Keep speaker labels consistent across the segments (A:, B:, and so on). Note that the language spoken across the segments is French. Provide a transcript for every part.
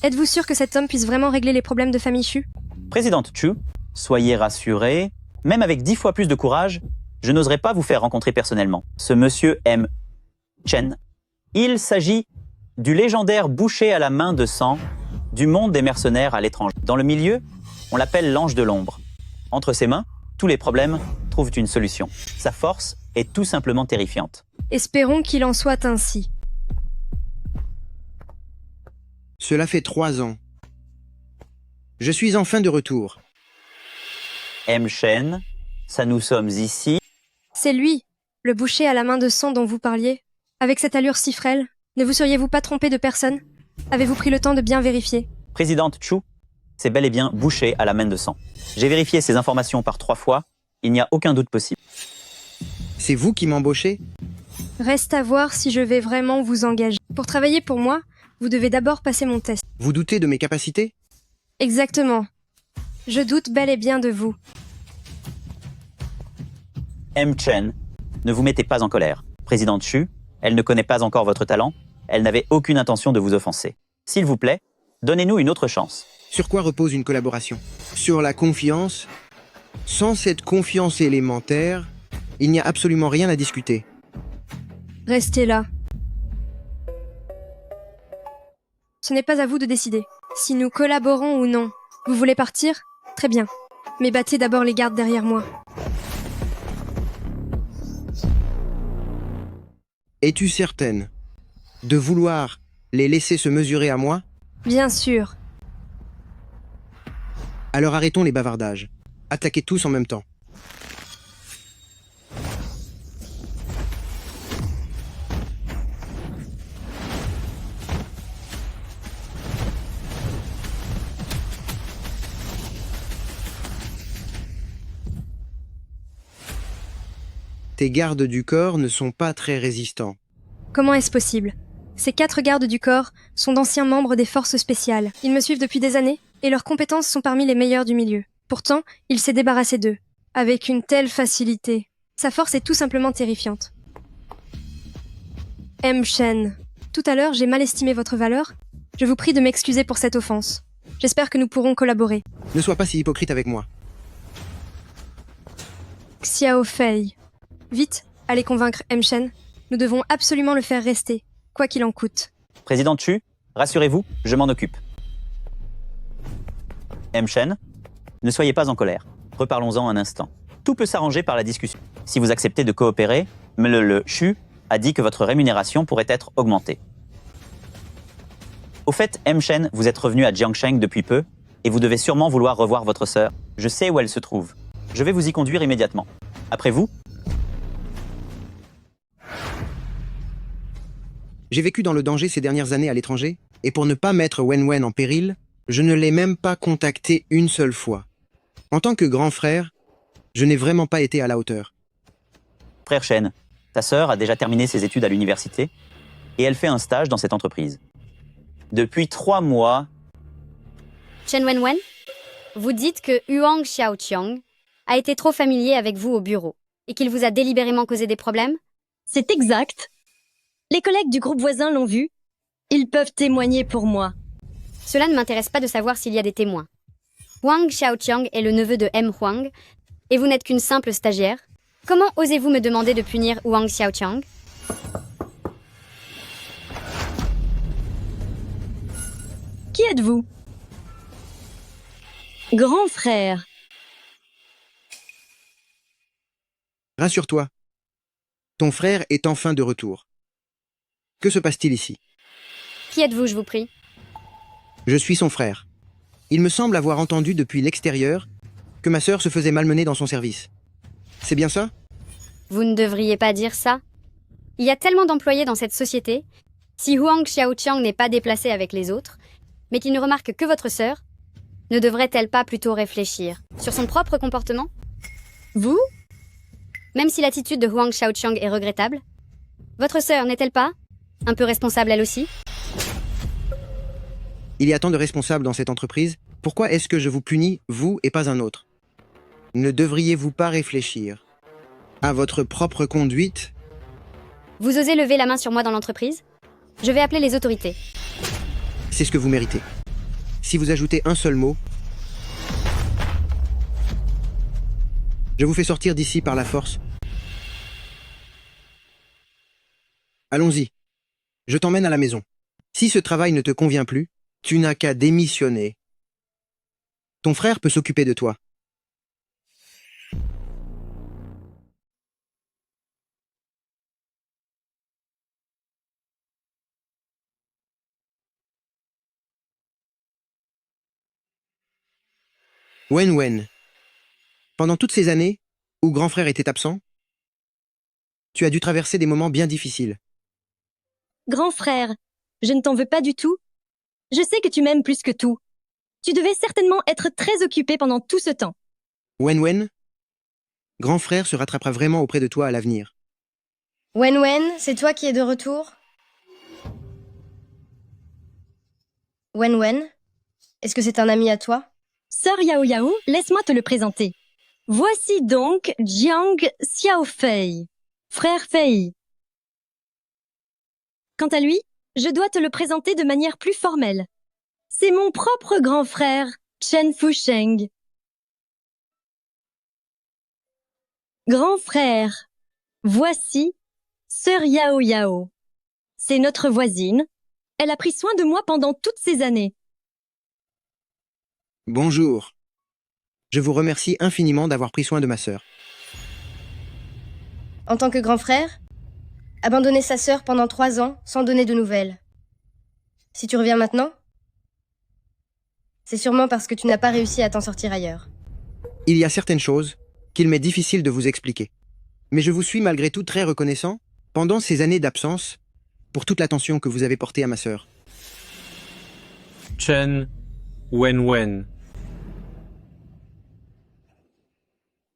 A: Êtes-vous sûr que cet homme puisse vraiment régler les problèmes de famille Chu?
B: Présidente Chu, soyez rassurée, même avec 10 fois plus de courage, je n'oserais pas vous faire rencontrer personnellement. Ce monsieur M. Chen. Il s'agit du légendaire boucher à la main de sang du monde des mercenaires à l'étranger. Dans le milieu, on l'appelle l'ange de l'ombre. Entre ses mains, tous les problèmes trouvent une solution. Sa force est tout simplement terrifiante.
A: Espérons qu'il en soit ainsi.
C: Cela fait 3 ans. Je suis enfin de retour.
B: M. Chen, ça nous sommes ici.
A: C'est lui, le boucher à la main de sang dont vous parliez. Avec cette allure si frêle, ne vous seriez-vous pas trompé de personne? Avez-vous pris le temps de bien vérifier?
B: Présidente Chu, c'est bel et bien boucher à la main de sang. J'ai vérifié ces informations par 3 fois, il n'y a aucun doute possible.
C: C'est vous qui m'embauchez?
A: Reste à voir si je vais vraiment vous engager. Pour travailler pour moi, vous devez d'abord passer mon test.
C: Vous doutez de mes capacités?
A: Exactement. Je doute bel et bien de vous.
B: M. Chen, ne vous mettez pas en colère. Présidente Chu, elle ne connaît pas encore votre talent, elle n'avait aucune intention de vous offenser. S'il vous plaît, donnez-nous une autre chance.
C: Sur quoi repose une collaboration? Sur la confiance. Sans cette confiance élémentaire, il n'y a absolument rien à discuter.
A: Restez là. Ce n'est pas à vous de décider. Si nous collaborons ou non. Vous voulez partir? Très bien. Mais battez d'abord les gardes derrière moi.
C: Es-tu certaine de vouloir les laisser se mesurer à moi?
A: Bien sûr.
C: Alors arrêtons les bavardages. Attaquez tous en même temps. Tes gardes du corps ne sont pas très résistants.
A: Comment est-ce possible? Ces 4 gardes du corps sont d'anciens membres des forces spéciales. Ils me suivent depuis des années, et leurs compétences sont parmi les meilleures du milieu. Pourtant, il s'est débarrassé d'eux, avec une telle facilité. Sa force est tout simplement terrifiante. M. Chen, tout à l'heure, j'ai mal estimé votre valeur. Je vous prie de m'excuser pour cette offense. J'espère que nous pourrons collaborer.
C: Ne sois pas si hypocrite avec moi.
A: Xiao Fei. Vite, allez convaincre M. Chen. Nous devons absolument le faire rester, quoi qu'il en coûte.
B: Présidente Chu, rassurez-vous, je m'en occupe. M. Chen, ne soyez pas en colère. Reparlons-en un instant. Tout peut s'arranger par la discussion. Si vous acceptez de coopérer, le Chu a dit que votre rémunération pourrait être augmentée. Au fait, M. Chen, vous êtes revenu à Jiangsheng depuis peu, et vous devez sûrement vouloir revoir votre sœur. Je sais où elle se trouve. Je vais vous y conduire immédiatement. Après vous,
C: J'ai vécu dans le danger ces dernières années à l'étranger, et pour ne pas mettre Wen en péril, je ne l'ai même pas contacté une seule fois. En tant que grand frère, je n'ai vraiment pas été à la hauteur.
B: frère Chen, ta sœur a déjà terminé ses études à l'université, et elle fait un stage dans cette entreprise. Depuis 3 mois,
D: Chen Wenwen, vous dites que Huang Xiaoqiang a été trop familier avec vous au bureau et qu'il vous a délibérément causé des problèmes?
E: C'est exact. Les collègues du groupe voisin l'ont vu. Ils peuvent témoigner pour moi.
D: Cela ne m'intéresse pas de savoir s'il y a des témoins. Huang Xiaoqiang est le neveu de M. Huang, et vous n'êtes qu'une simple stagiaire. Comment osez-vous me demander de punir Huang Xiaoqiang?
E: Qui êtes-vous? Grand frère.
C: Rassure-toi. Ton frère est enfin de retour. Que se passe-t-il ici?
D: Qui êtes-vous, je vous prie?
C: Je suis son frère. Il me semble avoir entendu depuis l'extérieur que ma sœur se faisait malmener dans son service. C'est bien ça?
D: Vous ne devriez pas dire ça. Il y a tellement d'employés dans cette société. Si Huang Xiaoqiang n'est pas déplacé avec les autres, mais qu'il ne remarque que votre sœur, ne devrait-elle pas plutôt réfléchir sur son propre comportement?
E: Vous?
D: Même si l'attitude de Huang Xiaoqiang est regrettable, votre sœur n'est-elle pas un peu responsable elle aussi?
C: Il y a tant de responsables dans cette entreprise. Pourquoi est-ce que je vous punis, vous et pas un autre? Ne devriez-vous pas réfléchir à votre propre conduite?
D: Vous osez lever la main sur moi dans l'entreprise? Je vais appeler les autorités.
C: C'est ce que vous méritez. Si vous ajoutez un seul mot, je vous fais sortir d'ici par la force. Allons-y. Je t'emmène à la maison. Si ce travail ne te convient plus, tu n'as qu'à démissionner. Ton frère peut s'occuper de toi. Wen, pendant toutes ces années où grand frère était absent, tu as dû traverser des moments bien difficiles.
E: Grand frère, je ne t'en veux pas du tout. Je sais que tu m'aimes plus que tout. Tu devais certainement être très occupé pendant tout ce temps.
C: Wen, grand frère se rattrapera vraiment auprès de toi à l'avenir.
F: Wen, c'est toi qui es de retour? Wen, est-ce que c'est un ami à toi?
E: Sœur Yao Yao, laisse-moi te le présenter. Voici donc Jiang Xiaofei, frère Fei. Quant à lui, je dois te le présenter de manière plus formelle. C'est mon propre grand frère, Chen Fusheng. Grand frère, voici Sœur Yao Yao. C'est notre voisine. Elle a pris soin de moi pendant toutes ces années.
C: Bonjour. Je vous remercie infiniment d'avoir pris soin de ma sœur.
F: En tant que grand frère, abandonner sa sœur pendant 3 ans sans donner de nouvelles. Si tu reviens maintenant, c'est sûrement parce que tu n'as pas réussi à t'en sortir ailleurs.
C: Il y a certaines choses qu'il m'est difficile de vous expliquer. Mais je vous suis malgré tout très reconnaissant, pendant ces années d'absence, pour toute l'attention que vous avez portée à ma sœur.
G: Chen Wen.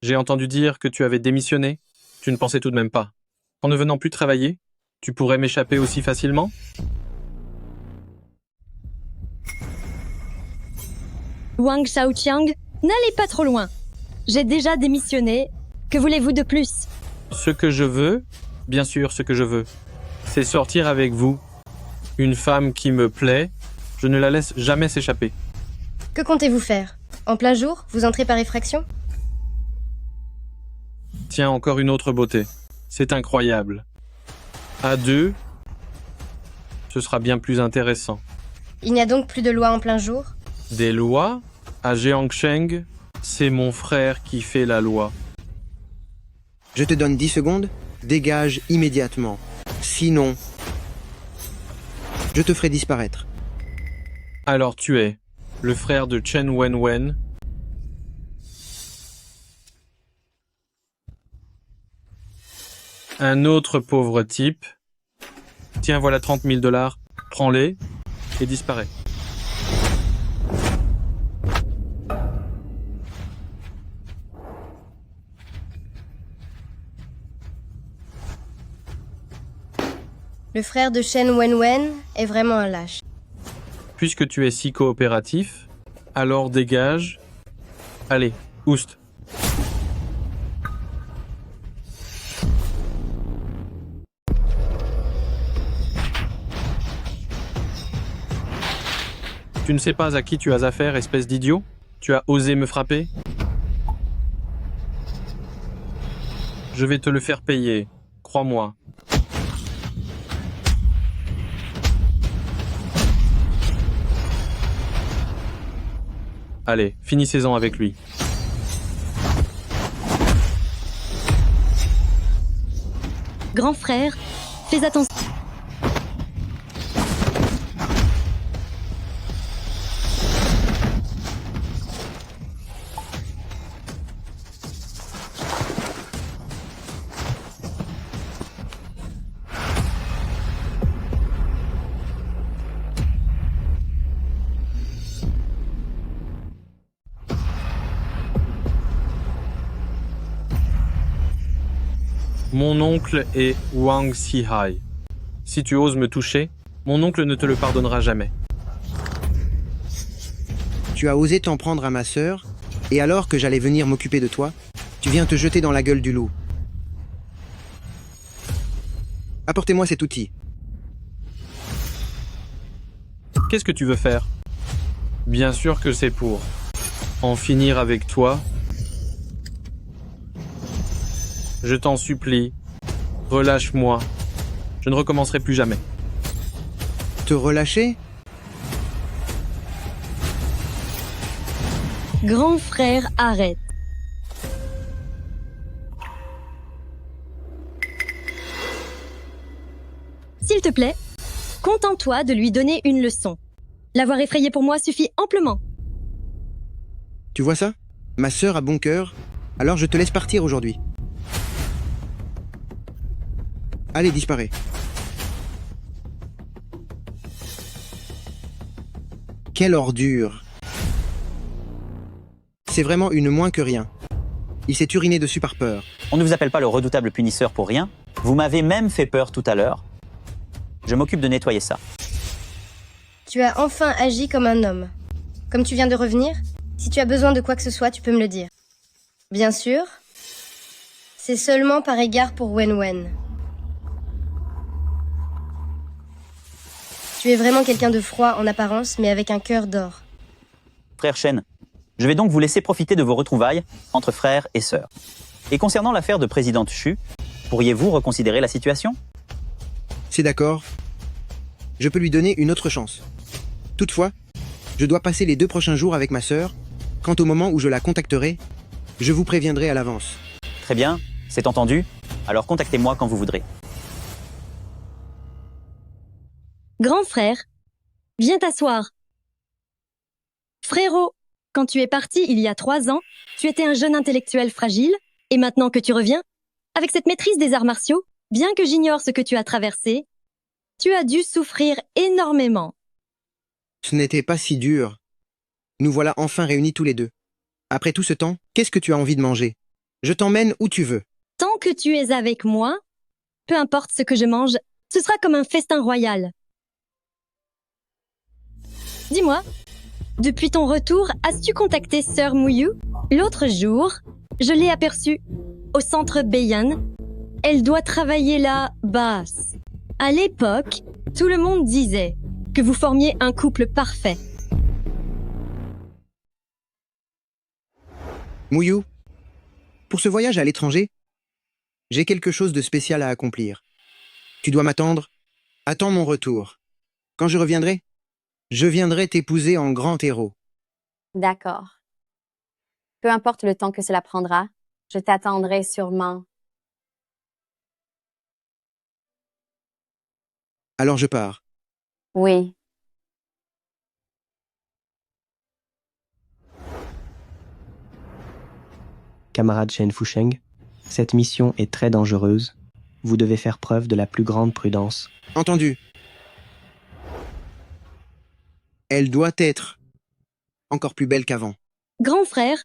G: J'ai entendu dire que tu avais démissionné. Tu ne pensais tout de même pas qu'en ne venant plus travailler, tu pourrais m'échapper aussi facilement?
E: Wang Shaoqiang, n'allez pas trop loin. J'ai déjà démissionné. Que voulez-vous de plus?
G: Ce que je veux, bien sûr ce que je veux, c'est sortir avec vous. Une femme qui me plaît, je ne la laisse jamais s'échapper.
F: Que comptez-vous faire? En plein jour, vous entrez par effraction?
G: Tiens, encore une autre beauté. C'est incroyable. À 2, ce sera bien plus intéressant.
F: Il n'y a donc plus de loi en plein jour?
G: Des lois? À Jiangsheng, c'est mon frère qui fait la loi.
C: Je te donne 10 secondes, dégage immédiatement. Sinon, je te ferai disparaître.
G: Alors tu es le frère de Chen Wen. Un autre pauvre type. Tiens, voilà 30 000 $. Prends-les et disparais.
F: Le frère de Shen Wen est vraiment un lâche.
G: Puisque tu es si coopératif, alors dégage. Allez, oust. Tu ne sais pas à qui tu as affaire, espèce d'idiot? Tu as osé me frapper? Je vais te le faire payer, crois-moi. Allez, finissez-en avec lui.
E: Grand frère, fais attention.
G: Mon oncle est Wang Xihai. Si tu oses me toucher, mon oncle ne te le pardonnera jamais.
C: Tu as osé t'en prendre à ma sœur, et alors que j'allais venir m'occuper de toi, tu viens te jeter dans la gueule du loup. Apportez-moi cet outil.
G: Qu'est-ce que tu veux faire? Bien sûr que c'est pour en finir avec toi. Je t'en supplie, relâche-moi. Je ne recommencerai plus jamais.
C: Te relâcher?
E: Grand frère, arrête. S'il te plaît, contente-toi de lui donner une leçon. L'avoir effrayé pour moi suffit amplement.
C: Tu vois ça? Ma sœur a bon cœur, alors je te laisse partir aujourd'hui. Allez, disparais. Quelle ordure! C'est vraiment une moins que rien. Il s'est uriné dessus par peur.
B: On ne vous appelle pas le redoutable punisseur pour rien. Vous m'avez même fait peur tout à l'heure. Je m'occupe de nettoyer ça.
F: Tu as enfin agi comme un homme. Comme tu viens de revenir, si tu as besoin de quoi que ce soit, tu peux me le dire. Bien sûr, c'est seulement par égard pour Wen. Tu es vraiment quelqu'un de froid en apparence, mais avec un cœur d'or.
B: Frère Shen, je vais donc vous laisser profiter de vos retrouvailles entre frères et sœurs. Et concernant l'affaire de présidente Chu, pourriez-vous reconsidérer la situation?
C: C'est d'accord. Je peux lui donner une autre chance. Toutefois, je dois passer les 2 prochains jours avec ma sœur. Quant au moment où je la contacterai, je vous préviendrai à l'avance.
B: Très bien, c'est entendu. Alors contactez-moi quand vous voudrez.
E: Grand frère, viens t'asseoir. Frérot, quand tu es parti il y a 3 ans, tu étais un jeune intellectuel fragile, et maintenant que tu reviens, avec cette maîtrise des arts martiaux, bien que j'ignore ce que tu as traversé, tu as dû souffrir énormément.
C: Ce n'était pas si dur. Nous voilà enfin réunis tous les deux. Après tout ce temps, qu'est-ce que tu as envie de manger? Je t'emmène où tu veux.
E: Tant que tu es avec moi, peu importe ce que je mange, ce sera comme un festin royal. Dis-moi, depuis ton retour, as-tu contacté Sœur Muyu? L'autre jour, je l'ai aperçue au centre Beiyan. Elle doit travailler la basse. À l'époque, tout le monde disait que vous formiez un couple parfait.
C: Muyu, pour ce voyage à l'étranger, j'ai quelque chose de spécial à accomplir. Tu dois m'attendre. Attends mon retour. Quand je reviendrai, je viendrai t'épouser en grand héros.
D: D'accord. Peu importe le temps que cela prendra, je t'attendrai sûrement.
C: Alors je pars.
D: Oui.
H: Camarade Shen Fusheng, cette mission est très dangereuse. Vous devez faire preuve de la plus grande prudence.
C: Entendu. Elle doit être encore plus belle qu'avant.
E: Grand frère,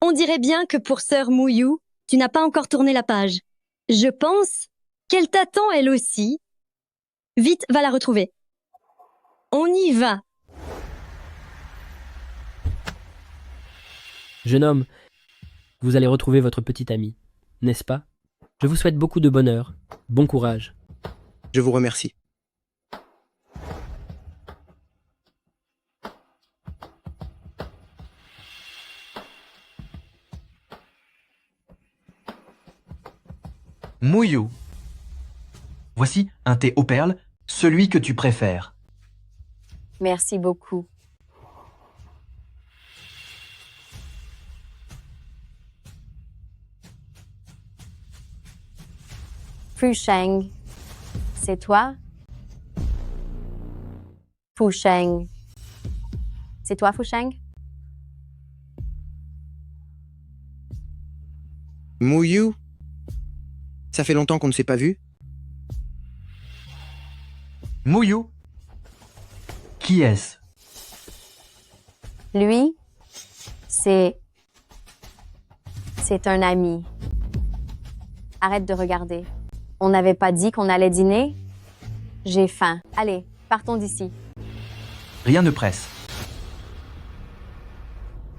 E: on dirait bien que pour Sœur Muyu, tu n'as pas encore tourné la page. Je pense qu'elle t'attend elle aussi. Vite, va la retrouver. On y va.
I: Jeune homme, vous allez retrouver votre petite amie, n'est-ce pas? Je vous souhaite beaucoup de bonheur, bon courage.
C: Je vous remercie.
J: Muyu. Voici un thé aux perles, celui que tu préfères.
D: Merci beaucoup. Fusheng, c'est toi? Fusheng. C'est toi, Fusheng?
C: Muyu, ça fait longtemps qu'on ne s'est pas vu.
J: Muyu. Qui est-ce?
D: Lui, c'est un ami. Arrête de regarder. On n'avait pas dit qu'on allait dîner? J'ai faim. Allez, partons d'ici.
J: Rien ne presse.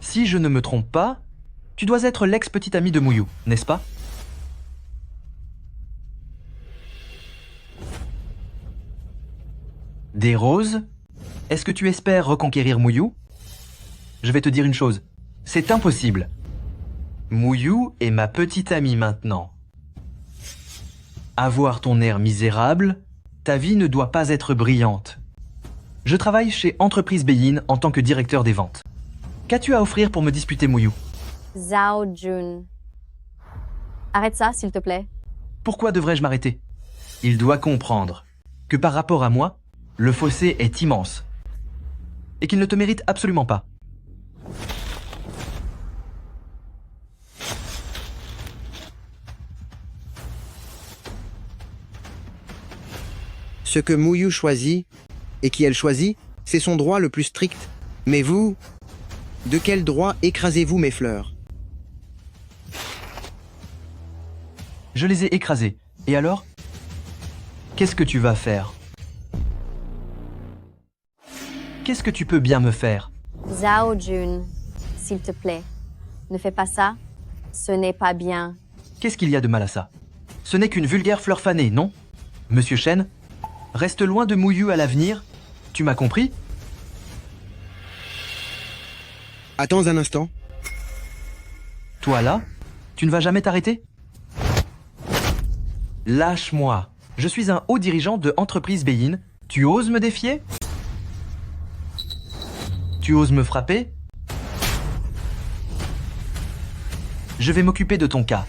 J: Si je ne me trompe pas, tu dois être l'ex-petite amie de Muyu, n'est-ce pas? Des roses? Est-ce que tu espères reconquérir Muyu? je vais te dire une chose. C'est impossible. Mouillou est ma petite amie maintenant. Avoir ton air misérable, ta vie ne doit pas être brillante. Je travaille chez Entreprise Beyin en tant que directeur des ventes. Qu'as-tu à offrir pour me disputer, Mouillou?
K: Zhao Jun. Arrête ça, s'il te plaît.
J: Pourquoi devrais-je m'arrêter? Il doit comprendre que par rapport à moi, le fossé est immense et qu'il ne te mérite absolument pas.
C: Ce que Mouillou choisit, et qui elle choisit, c'est son droit le plus strict. Mais vous, de quel droit écrasez-vous mes fleurs?
J: Je les ai écrasés. Et alors? Qu'est-ce que tu vas faire? Qu'est-ce que tu peux bien me faire?
K: Zhao Jun, s'il te plaît, ne fais pas ça. Ce n'est pas bien.
J: Qu'est-ce qu'il y a de mal à ça? Ce n'est qu'une vulgaire fleur fanée, non? Monsieur Shen, reste loin de Mouillou à l'avenir. Tu m'as compris?
C: Attends un instant.
J: Toi là, tu ne vas jamais t'arrêter? Lâche-moi. Je suis un haut dirigeant de Entreprise Beyin. Tu oses me défier? Tu oses me frapper? Je vais m'occuper de ton cas.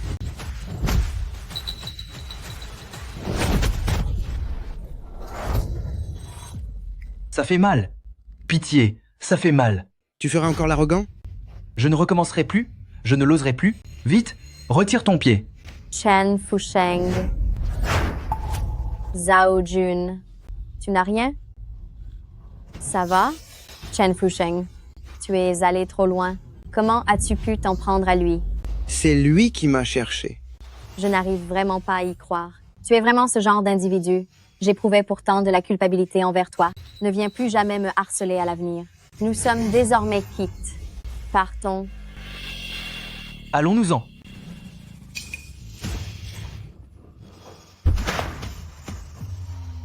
J: Ça fait mal. Pitié, ça fait mal.
C: Tu feras encore l'arrogant?
J: Je ne recommencerai plus. Je ne l'oserai plus. Vite, retire ton pied.
K: Chen Fusheng. Zhao Jun. Tu n'as rien? Ça va? Chen Fusheng, tu es allé trop loin. Comment as-tu pu t'en prendre à lui?
C: C'est lui qui m'a cherché.
K: Je n'arrive vraiment pas à y croire. Tu es vraiment ce genre d'individu. J'éprouvais pourtant de la culpabilité envers toi. Ne viens plus jamais me harceler à l'avenir. Nous sommes désormais quittes. Partons.
J: Allons-nous-en.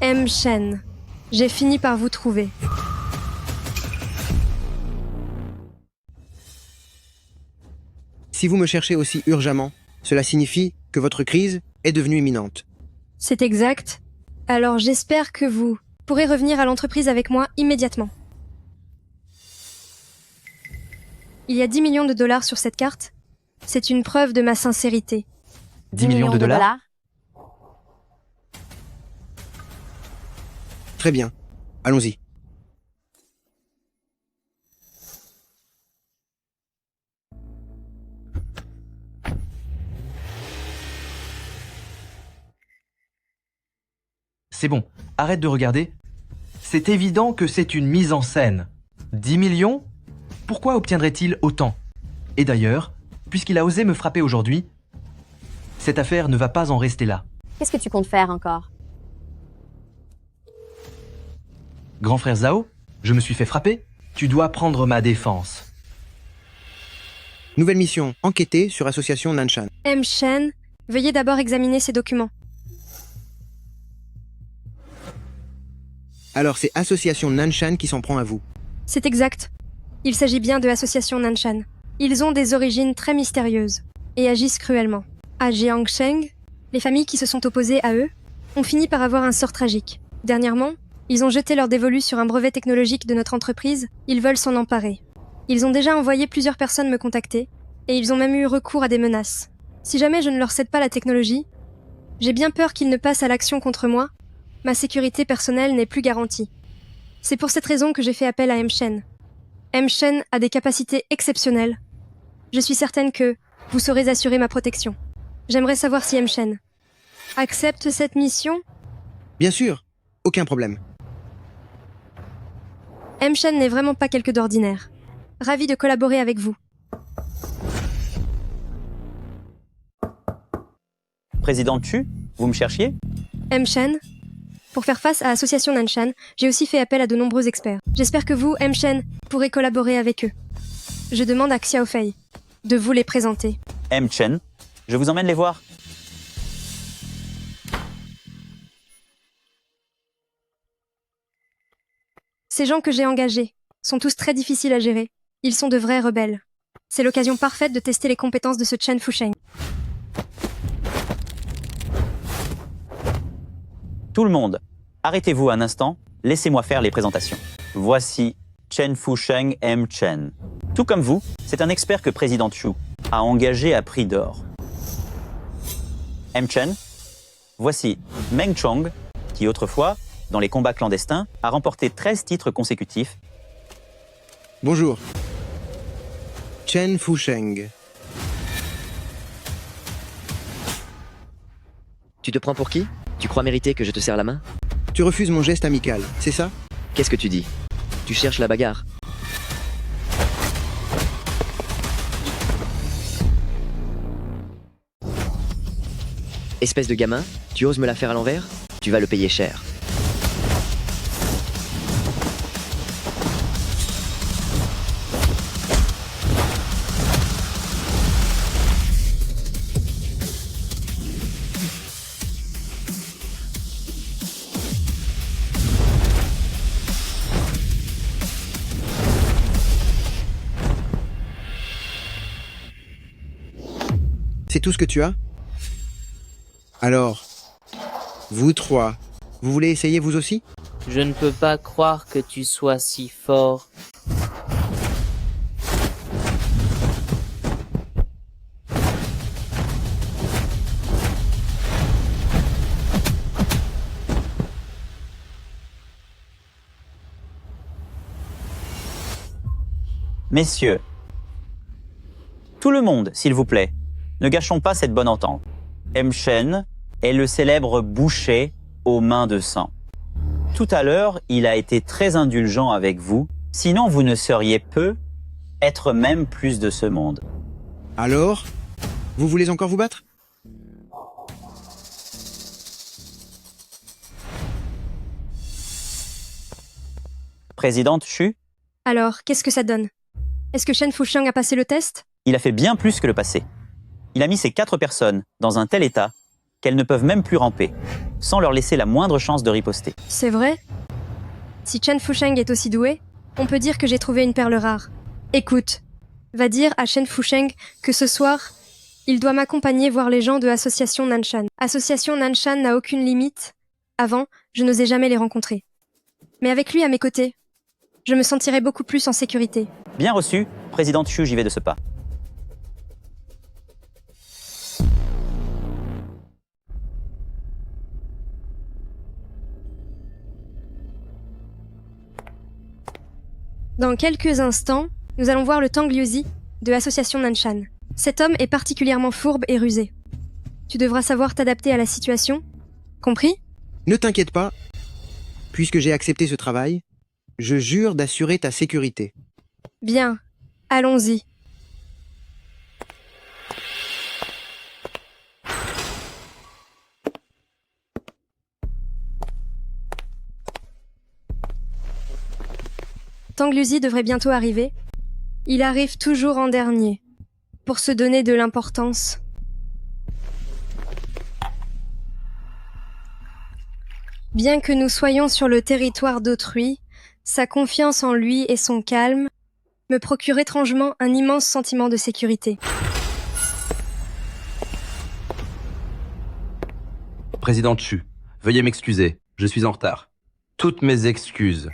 A: M. Shen, j'ai fini par vous trouver.
C: Si vous me cherchez aussi urgemment, cela signifie que votre crise est devenue imminente.
A: C'est exact. Alors j'espère que vous pourrez revenir à l'entreprise avec moi immédiatement. Il y a 10 millions de dollars sur cette carte. C'est une preuve de ma sincérité.
J: 10 millions de dollars?
C: Très bien. Allons-y.
J: C'est bon, arrête de regarder. C'est évident que c'est une mise en scène. 10 millions? Pourquoi obtiendrait-il autant? Et d'ailleurs, puisqu'il a osé me frapper aujourd'hui, cette affaire ne va pas en rester là.
K: Qu'est-ce que tu comptes faire encore?
J: Grand frère Zhao, je me suis fait frapper. Tu dois prendre ma défense.
C: Nouvelle mission, enquêter sur association Nanshan.
A: M. Shen, veuillez d'abord examiner ces documents.
C: Alors c'est association Nanshan qui s'en prend à vous.
A: C'est exact. Il s'agit bien de l'association Nanshan. Ils ont des origines très mystérieuses et agissent cruellement. À Jiangsheng, les familles qui se sont opposées à eux ont fini par avoir un sort tragique. Dernièrement, ils ont jeté leur dévolu sur un brevet technologique de notre entreprise, ils veulent s'en emparer. Ils ont déjà envoyé plusieurs personnes me contacter, et ils ont même eu recours à des menaces. Si jamais je ne leur cède pas la technologie, j'ai bien peur qu'ils ne passent à l'action contre moi. Ma sécurité personnelle n'est plus garantie. C'est pour cette raison que j'ai fait appel à M. Shen. M. Shen a des capacités exceptionnelles. Je suis certaine que vous saurez assurer ma protection. J'aimerais savoir si M. Shen accepte cette mission.
C: Bien sûr, aucun problème.
A: M. Shen n'est vraiment pas quelque d'ordinaire. Ravi de collaborer avec vous.
B: Président Chu, vous me cherchiez?
A: M. Shen, pour faire face à Association Nanshan, j'ai aussi fait appel à de nombreux experts. J'espère que vous, M. Shen, pourrez collaborer avec eux. Je demande à Xiaofei de vous les présenter.
B: M. Chen, je vous emmène les voir.
A: Ces gens que j'ai engagés sont tous très difficiles à gérer. Ils sont de vrais rebelles. C'est l'occasion parfaite de tester les compétences de ce Chen Fusheng.
B: Tout le monde, arrêtez-vous un instant, laissez-moi faire les présentations. Voici Chen Fusheng M. Chen. Tout comme vous, c'est un expert que Président Chu a engagé à prix d'or. M. Chen, voici Meng Chong, qui autrefois, dans les combats clandestins, a remporté 13 titres consécutifs.
C: Bonjour. Chen Fusheng.
L: Tu te prends pour qui? Tu crois mériter que je te serre la main?
C: Tu refuses mon geste amical, c'est ça?
L: Qu'est-ce que tu dis? Tu cherches la bagarre? Espèce de gamin, tu oses me la faire à l'envers? Tu vas le payer cher.
C: C'est tout ce que tu as? Alors, vous trois, vous voulez essayer vous aussi?
M: Je ne peux pas croire que tu sois si fort.
B: Messieurs, tout le monde, s'il vous plaît, ne gâchons pas cette bonne entente. M. Chen est le célèbre boucher aux mains de sang. Tout à l'heure, il a été très indulgent avec vous, sinon vous ne seriez peu, être même plus de ce monde.
C: Alors, vous voulez encore vous battre?
B: Présidente Chu,
A: Alors, qu'est-ce que ça donne? Est-ce que Chen Fusheng a passé le test?
B: il a fait bien plus que le passé. Il a mis ces 4 personnes dans un tel état qu'elles ne peuvent même plus ramper, sans leur laisser la moindre chance de riposter.
A: C'est vrai? Si Chen Fusheng est aussi doué, on peut dire que j'ai trouvé une perle rare. Écoute, va dire à Chen Fusheng que ce soir, il doit m'accompagner voir les gens de Association Nanshan. Association Nanshan n'a aucune limite. Avant, je n'osais jamais les rencontrer. Mais avec lui à mes côtés, je me sentirais beaucoup plus en sécurité.
B: Bien reçu, Présidente Chu, j'y vais de ce pas.
A: Dans quelques instants, nous allons voir le Tang Liuzi de Association Nanshan. Cet homme est particulièrement fourbe et rusé. Tu devras savoir t'adapter à la situation. Compris?
C: Ne t'inquiète pas. Puisque j'ai accepté ce travail, je jure d'assurer ta sécurité.
A: Bien, allons-y. Tang Liuzi devrait bientôt arriver. Il arrive toujours en dernier, pour se donner de l'importance. Bien que nous soyons sur le territoire d'autrui, sa confiance en lui et son calme me procurent étrangement un immense sentiment de sécurité.
J: Président Chu, veuillez m'excuser, je suis en retard. Toutes mes excuses.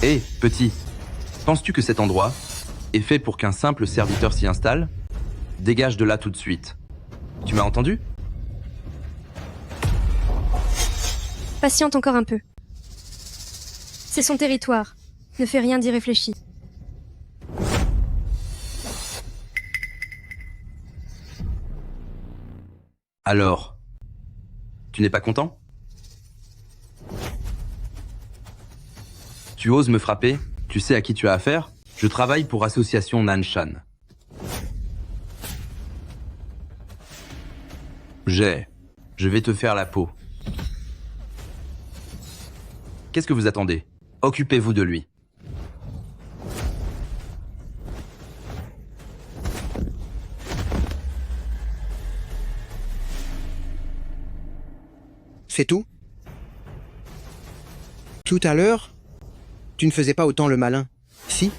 J: Hé, petit, penses-tu que cet endroit est fait pour qu'un simple serviteur s'y installe? Dégage de là tout de suite. Tu m'as entendu?
A: Patiente encore un peu. C'est son territoire. Ne fais rien d'irréfléchi.
J: Alors, tu n'es pas content? Tu oses me frapper? Tu sais à qui tu as affaire? Je travaille pour Association Nanshan. Je vais te faire la peau. Qu'est-ce que vous attendez? Occupez-vous de lui.
C: C'est tout? Tout à l'heure, Tu ne faisais pas autant le malin. Si?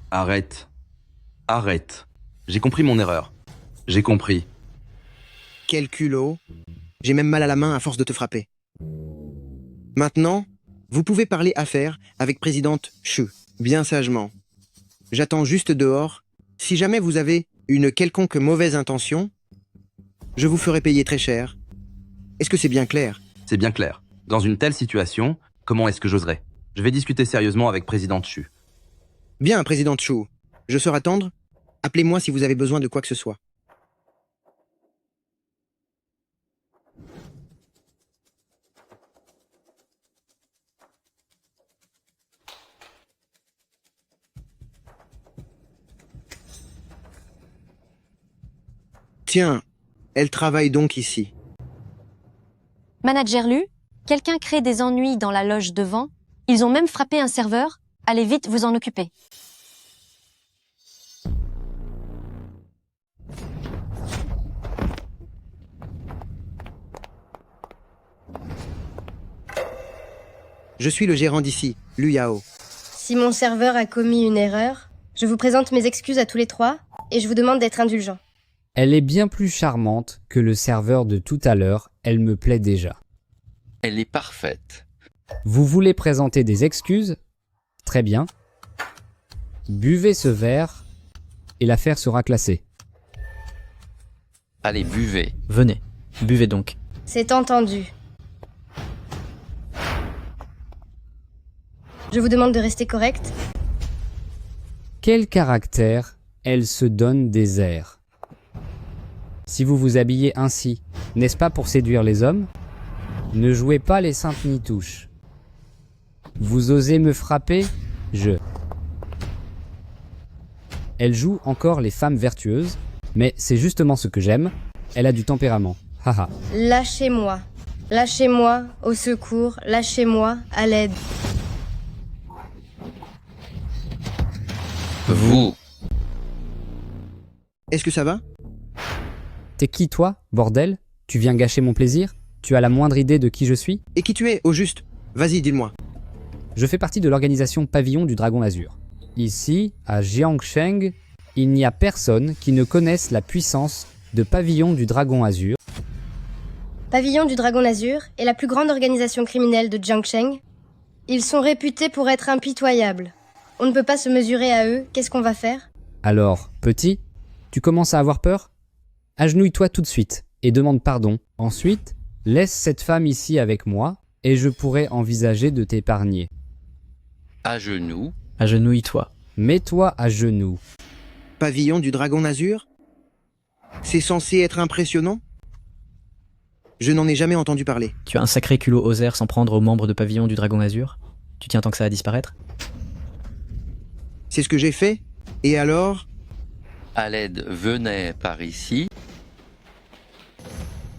J: Arrête. Arrête. J'ai compris mon erreur. J'ai compris.
C: Quel culot. J'ai même mal à la main à force de te frapper. Maintenant, vous pouvez parler affaires avec présidente Shu, bien sagement. J'attends juste dehors. Si jamais vous avez une quelconque mauvaise intention, je vous ferai payer très cher. Est-ce que c'est bien clair?
J: C'est bien clair. Dans une telle situation, comment est-ce que j'oserais? Je vais discuter sérieusement avec présidente Shu.
C: Bien, présidente Shu. Je saurai attendre. Appelez-moi si vous avez besoin de quoi que ce soit. Tiens, elle travaille donc ici.
E: Manager Lu, quelqu'un crée des ennuis dans la loge devant. Ils ont même frappé un serveur. Allez vite vous en occuper.
C: Je suis le gérant d'ici, Lu Yao.
F: Si mon serveur a commis une erreur, je vous présente mes excuses à tous les trois et je vous demande d'être indulgents.
N: Elle est bien plus charmante que le serveur de tout à l'heure, elle me plaît déjà.
O: Elle est parfaite.
N: Vous voulez présenter des excuses? Très bien. Buvez ce verre et l'affaire sera classée.
O: Allez, buvez.
P: Venez, buvez donc.
F: C'est entendu. Je vous demande de rester correct.
N: Quel caractère, elle se donne des airs. Si vous vous habillez ainsi, n'est-ce pas pour séduire les hommes? Ne jouez pas les saintes nitouches. Vous osez me frapper? Elle joue encore les femmes vertueuses, mais c'est justement ce que j'aime. Elle a du tempérament. Haha.
F: Lâchez-moi. Lâchez-moi, au secours. Lâchez-moi, à l'aide.
O: Vous.
C: Est-ce que ça va?
N: T'es qui toi, bordel? Tu viens gâcher mon plaisir? Tu as la moindre idée de qui je suis?
C: Et qui tu es, au juste? Vas-y, dis-le-moi.
N: Je fais partie de l'organisation Pavillon du Dragon Azur. Ici, à Jiangsheng, il n'y a personne qui ne connaisse la puissance de Pavillon du Dragon Azur.
F: Pavillon du Dragon Azur est la plus grande organisation criminelle de Jiangsheng. Ils sont réputés pour être impitoyables. On ne peut pas se mesurer à eux, qu'est-ce qu'on va faire?
N: Alors, petit, tu commences à avoir peur? Agenouille-toi tout de suite et demande pardon. Ensuite, laisse cette femme ici avec moi et je pourrai envisager de t'épargner.
O: À genoux.
P: Agenouille-toi.
N: Mets-toi à genoux.
C: Pavillon du Dragon Azur? C'est censé être impressionnant? Je n'en ai jamais entendu parler.
P: Tu as un sacré culot oser s'en prendre aux membres de Pavillon du Dragon Azur? Tu tiens tant que ça à disparaître?
C: C'est ce que j'ai fait? Et alors?
O: Aled venait par ici.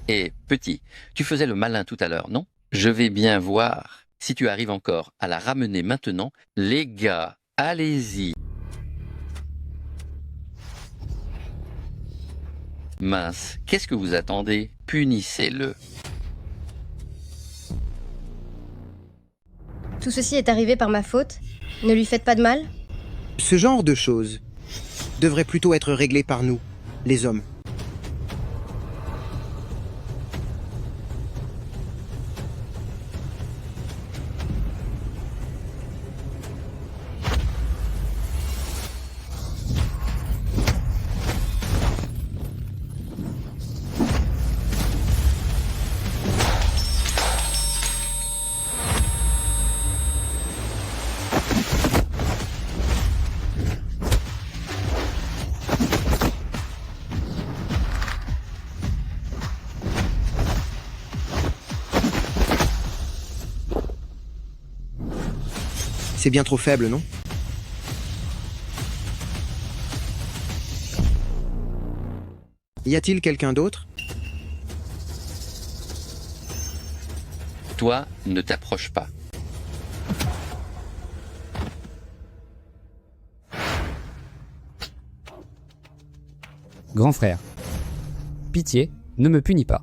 O: Et petit, tu faisais le malin tout à l'heure, non? Je vais bien voir si tu arrives encore à la ramener maintenant. Les gars, allez-y. Mince, qu'est-ce que vous attendez? Punissez-le.
F: Tout ceci est arrivé par ma faute. Ne lui faites pas de mal.
C: Ce genre de choses devrait plutôt être réglé par nous, les hommes. C'est bien trop faible, non? Y a-t-il quelqu'un d'autre?
O: Toi, ne t'approche pas.
N: Grand frère, pitié, ne me punis pas.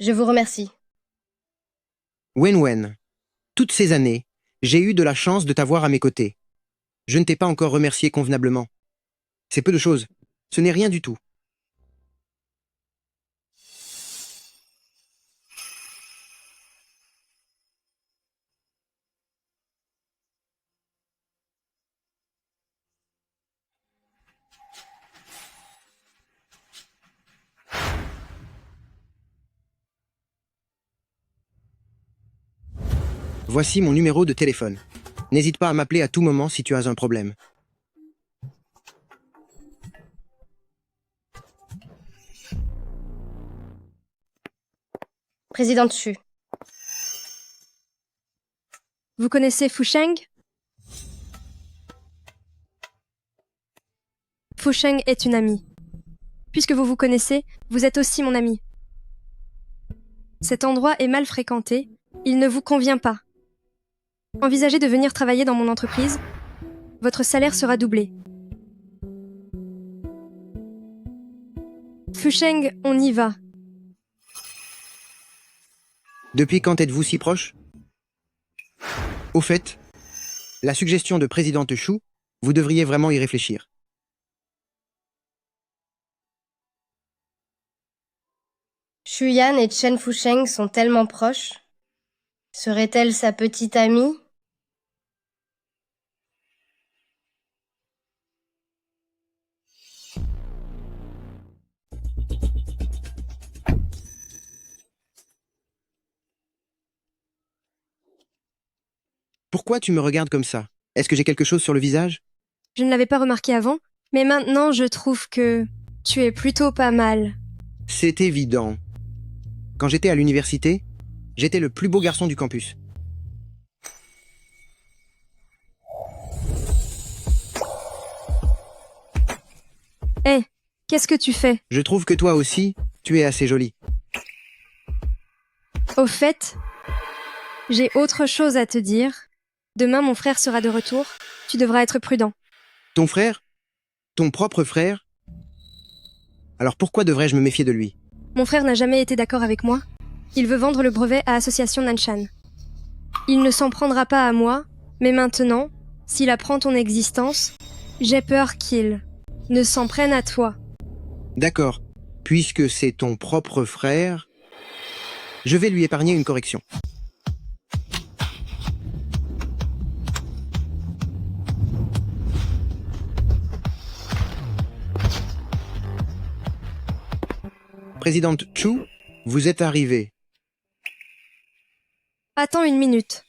F: Je vous remercie.
C: Wen, toutes ces années, j'ai eu de la chance de t'avoir à mes côtés. Je ne t'ai pas encore remercié convenablement. C'est peu de choses. Ce n'est rien du tout. Voici mon numéro de téléphone. N'hésite pas à m'appeler à tout moment si tu as un problème.
F: Présidente Chu.
A: Vous connaissez Fusheng? Fusheng est une amie. Puisque vous vous connaissez, vous êtes aussi mon ami. Cet endroit est mal fréquenté, il ne vous convient pas. Envisagez de venir travailler dans mon entreprise, votre salaire sera doublé. Fusheng, on y va.
C: Depuis quand êtes-vous si proche? Au fait, la suggestion de présidente Chu, vous devriez vraiment y réfléchir.
F: Shuyan et Chen Fusheng sont tellement proches. Serait-elle sa petite amie?
C: Pourquoi tu me regardes comme ça? Est-ce que j'ai quelque chose sur le visage?
A: Je ne l'avais pas remarqué avant, mais maintenant je trouve que tu es plutôt pas mal.
C: C'est évident. Quand j'étais à l'université, j'étais le plus beau garçon du campus.
A: Hé, qu'est-ce que tu fais?
C: Je trouve que toi aussi, tu es assez jolie.
A: Au fait, j'ai autre chose à te dire. Demain, mon frère sera de retour. Tu devras être prudent.
C: Ton frère? Ton propre frère? Alors pourquoi devrais-je me méfier de lui?
A: Mon frère n'a jamais été d'accord avec moi. Il veut vendre le brevet à Association Nanshan. Il ne s'en prendra pas à moi, mais maintenant, s'il apprend ton existence, j'ai peur qu'il ne s'en prenne à toi.
C: D'accord. Puisque c'est ton propre frère, je vais lui épargner une correction. Présidente Chu, vous êtes arrivée.
A: Attends une minute.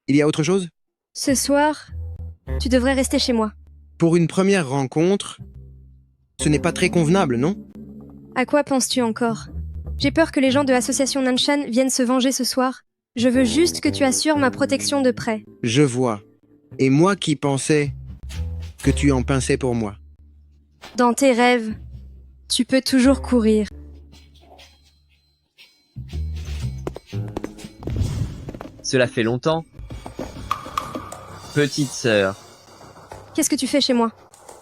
C: Il y a autre chose?
A: Ce soir, tu devrais rester chez moi.
C: Pour une première rencontre, ce n'est pas très convenable, non?
A: À quoi penses-tu encore? J'ai peur que les gens de l'association Nanshan viennent se venger ce soir. Je veux juste que tu assures ma protection de près.
C: Je vois. Et moi qui pensais que tu en pinçais pour moi.
A: Dans tes rêves, tu peux toujours courir.
Q: Cela fait longtemps. Petite sœur.
A: Qu'est-ce que tu fais chez moi?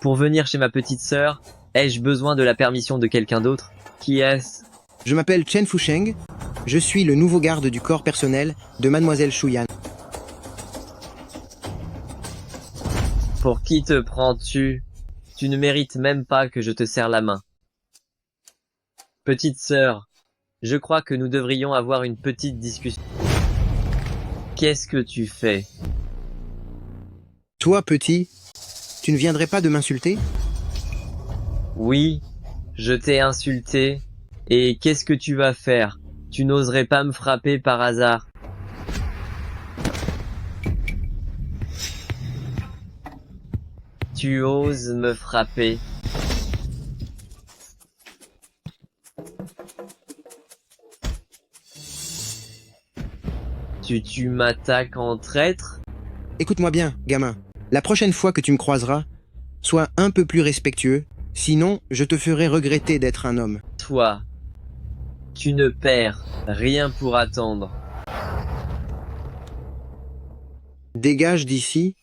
Q: Pour venir chez ma petite sœur, ai-je besoin de la permission de quelqu'un d'autre? Qui est-ce?
C: Je m'appelle Chen Fusheng. Je suis le nouveau garde du corps personnel de Mademoiselle Shuyan.
Q: Pour qui te prends-tu? Tu ne mérites même pas que je te serre la main. Petite sœur, je crois que nous devrions avoir une petite discussion. Qu'est-ce que tu fais?
C: Toi, petit, tu ne viendrais pas de m'insulter?
Q: Oui, je t'ai insulté. Et qu'est-ce que tu vas faire? Tu n'oserais pas me frapper par hasard? Tu oses me frapper? Tu m'attaques en traître?
C: Écoute-moi bien, gamin. La prochaine fois que tu me croiseras, sois un peu plus respectueux, sinon je te ferai regretter d'être un homme.
Q: Toi, tu ne perds rien pour attendre.
C: Dégage d'ici.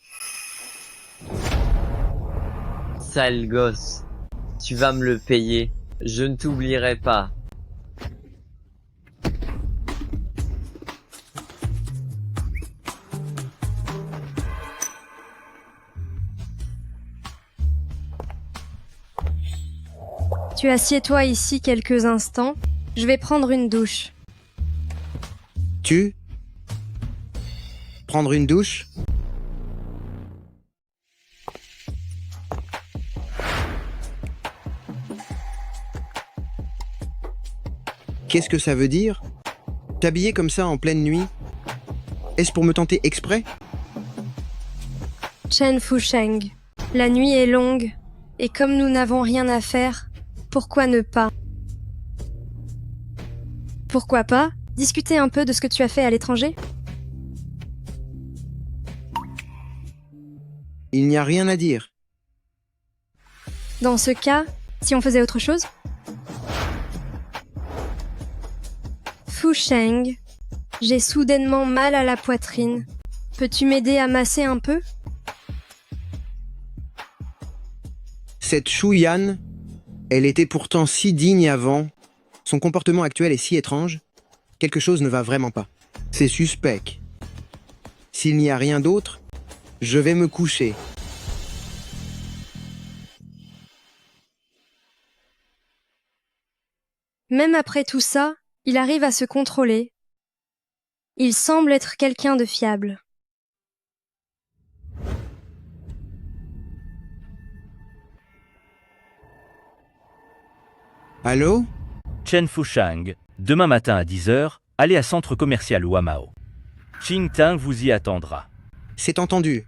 Q: Sale gosse, tu vas me le payer. Je ne t'oublierai pas.
A: Tu assieds-toi ici quelques instants. Je vais prendre une douche.
C: Prendre une douche? Qu'est-ce que ça veut dire? T'habiller comme ça en pleine nuit? Est-ce pour me tenter exprès?
A: Chen Fusheng, la nuit est longue, et comme nous n'avons rien à faire, pourquoi ne pas? Pourquoi pas discuter un peu de ce que tu as fait à l'étranger?
C: Il n'y a rien à dire.
A: Dans ce cas, si on faisait autre chose? Fusheng, j'ai soudainement mal à la poitrine. Peux-tu m'aider à masser un peu?
C: Cette Shu Yan, elle était pourtant si digne avant. Son comportement actuel est si étrange. Quelque chose ne va vraiment pas. C'est suspect. S'il n'y a rien d'autre, je vais me coucher.
A: Même après tout ça, il arrive à se contrôler. Il semble être quelqu'un de fiable.
C: Allô?
R: Chen Fusheng, demain matin à 10h, allez à centre commercial Wamao. Ching Tang vous y attendra.
C: C'est entendu.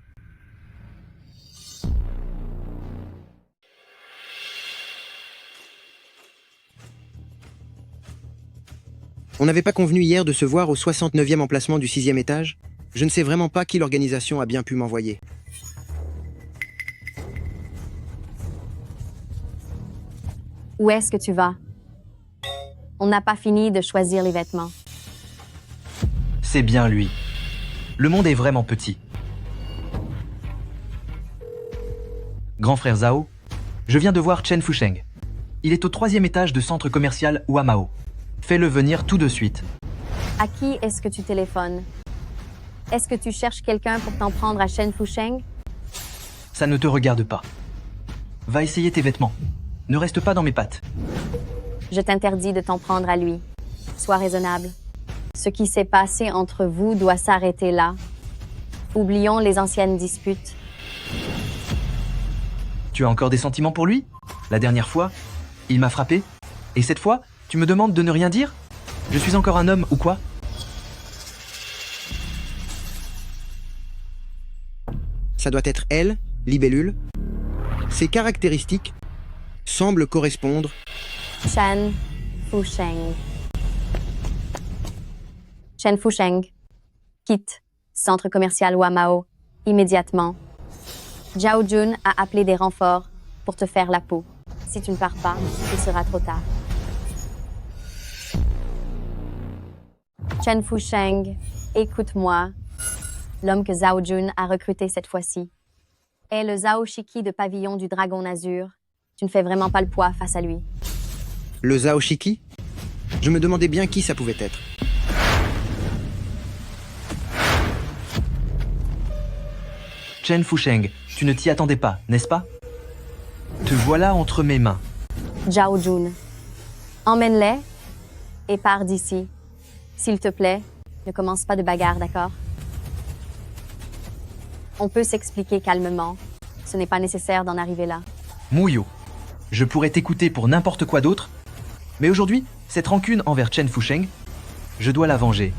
C: On n'avait pas convenu hier de se voir au 69e emplacement du 6e étage? Je ne sais vraiment pas qui l'organisation a bien pu m'envoyer.
K: Où est-ce que tu vas? On n'a pas fini de choisir les vêtements.
J: C'est bien lui. Le monde est vraiment petit. Grand frère Zhao, je viens de voir Chen Fusheng. Il est au 3e étage de centre commercial Wamao. Fais-le venir tout de suite.
K: À qui est-ce que tu téléphones? Est-ce que tu cherches quelqu'un pour t'en prendre à Chen Fusheng?
J: Ça ne te regarde pas. Va essayer tes vêtements. Ne reste pas dans mes pattes.
K: Je t'interdis de t'en prendre à lui. Sois raisonnable. Ce qui s'est passé entre vous doit s'arrêter là. Oublions les anciennes disputes.
J: Tu as encore des sentiments pour lui? La dernière fois, il m'a frappé. Et cette fois, tu me demandes de ne rien dire? Je suis encore un homme ou quoi?
C: Ça doit être elle, Libellule. Ses caractéristiques semblent correspondre.
K: Chen Fusheng. Chen Fusheng. Quitte centre commercial Wamao immédiatement. Zhao Jun a appelé des renforts pour te faire la peau. Si tu ne pars pas, il sera trop tard. Chen Fusheng, écoute-moi. L'homme que Zhao Jun a recruté cette fois-ci est le Zhao Shiki de pavillon du Dragon Azur. Tu ne fais vraiment pas le poids face à lui.
C: Le Zhao Shiki? Je me demandais bien qui ça pouvait être.
J: Chen Fusheng, tu ne t'y attendais pas, n'est-ce pas? Te voilà entre mes mains.
K: Zhao Jun, emmène-les et pars d'ici. S'il te plaît, ne commence pas de bagarre, d'accord? On peut s'expliquer calmement. Ce n'est pas nécessaire d'en arriver là.
J: Mouyo, je pourrais t'écouter pour n'importe quoi d'autre, mais aujourd'hui, cette rancune envers Chen Fusheng, je dois la venger.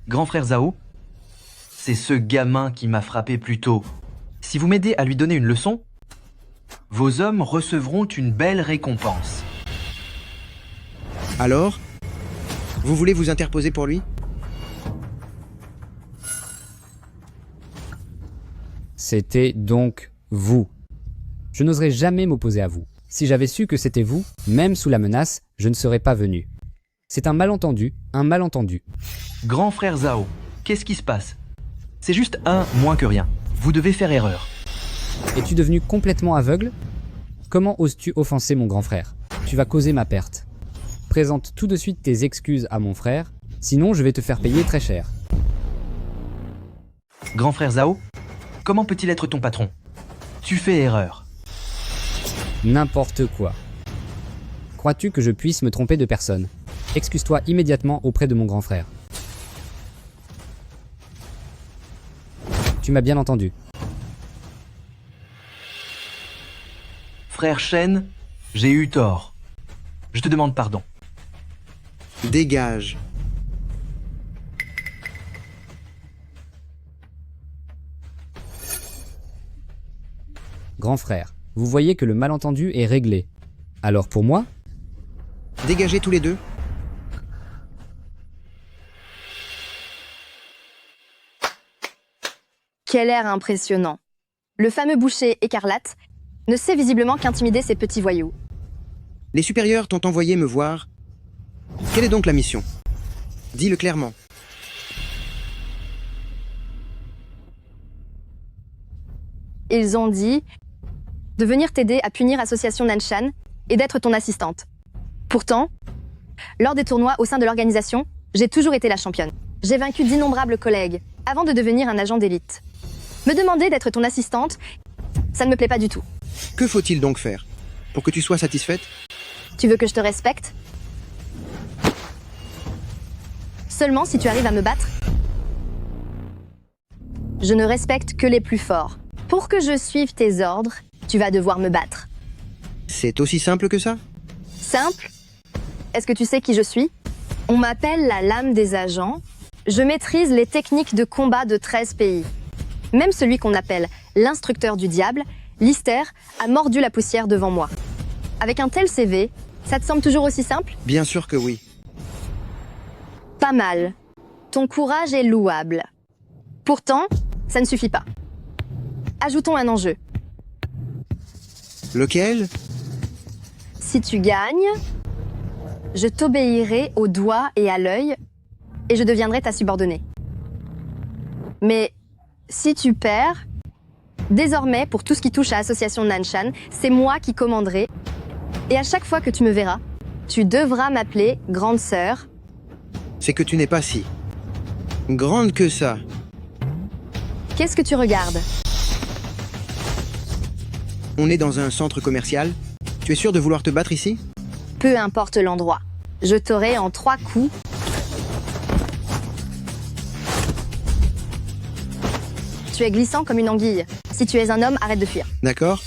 J: Grand frère Zhao, c'est ce gamin qui m'a frappé plus tôt. Si vous m'aidez à lui donner une leçon, vos hommes recevront une belle récompense.
C: Alors? Vous voulez vous interposer pour lui?
N: C'était donc vous. Je n'oserais jamais m'opposer à vous. Si j'avais su que c'était vous, même sous la menace, je ne serais pas venu. C'est un malentendu, un malentendu.
J: Grand frère Zhao, qu'est-ce qui se passe? C'est juste un moins que rien. Vous devez faire erreur.
N: Es-tu devenu complètement aveugle? Comment oses-tu offenser mon grand frère? Tu vas causer ma perte. Présente tout de suite tes excuses à mon frère, sinon je vais te faire payer très cher.
J: Grand frère Zhao, comment peut-il être ton patron? Tu fais erreur.
N: N'importe quoi. Crois-tu que je puisse me tromper de personne? Excuse-toi immédiatement auprès de mon grand frère. Tu m'as bien entendu.
J: Frère Shen, j'ai eu tort. Je te demande pardon.
C: Dégage.
N: Grand frère, vous voyez que le malentendu est réglé. Alors pour moi,
C: Dégagez tous les deux.
S: Quel air impressionnant. Le fameux boucher écarlate ne sait visiblement qu'intimider ces petits voyous.
C: Les supérieurs t'ont envoyé me voir. Quelle est donc la mission? Dis-le clairement.
S: Ils ont dit de venir t'aider à punir Association Nanshan et d'être ton assistante. Pourtant, lors des tournois au sein de l'organisation, j'ai toujours été la championne. J'ai vaincu d'innombrables collègues avant de devenir un agent d'élite. Me demander d'être ton assistante, ça ne me plaît pas du tout.
C: Que faut-il donc faire pour que tu sois satisfaite?
S: Tu veux que je te respecte? Seulement si tu arrives à me battre? Je ne respecte que les plus forts. Pour que je suive tes ordres, tu vas devoir me battre.
C: C'est aussi simple que ça?
S: Simple? Est-ce que tu sais qui je suis? On m'appelle la lame des agents. Je maîtrise les techniques de combat de 13 pays. Même celui qu'on appelle l'instructeur du diable, Lister, a mordu la poussière devant moi. Avec un tel CV, ça te semble toujours aussi simple?
C: Bien sûr que oui.
S: Pas mal. Ton courage est louable. Pourtant, ça ne suffit pas. Ajoutons un enjeu.
C: Lequel?
S: Si tu gagnes, je t'obéirai au doigt et à l'œil, et je deviendrai ta subordonnée. Mais si tu perds, désormais, pour tout ce qui touche à Association Nanshan, c'est moi qui commanderai, et à chaque fois que tu me verras, tu devras m'appeler grande sœur.
C: C'est que tu n'es pas si grande que ça.
S: Qu'est-ce que tu regardes?
C: On est dans un centre commercial. Tu es sûr de vouloir te battre ici?
S: Peu importe l'endroit. Je t'aurai en 3 coups. Tu es glissant comme une anguille. Si tu es un homme, arrête de fuir.
C: D'accord.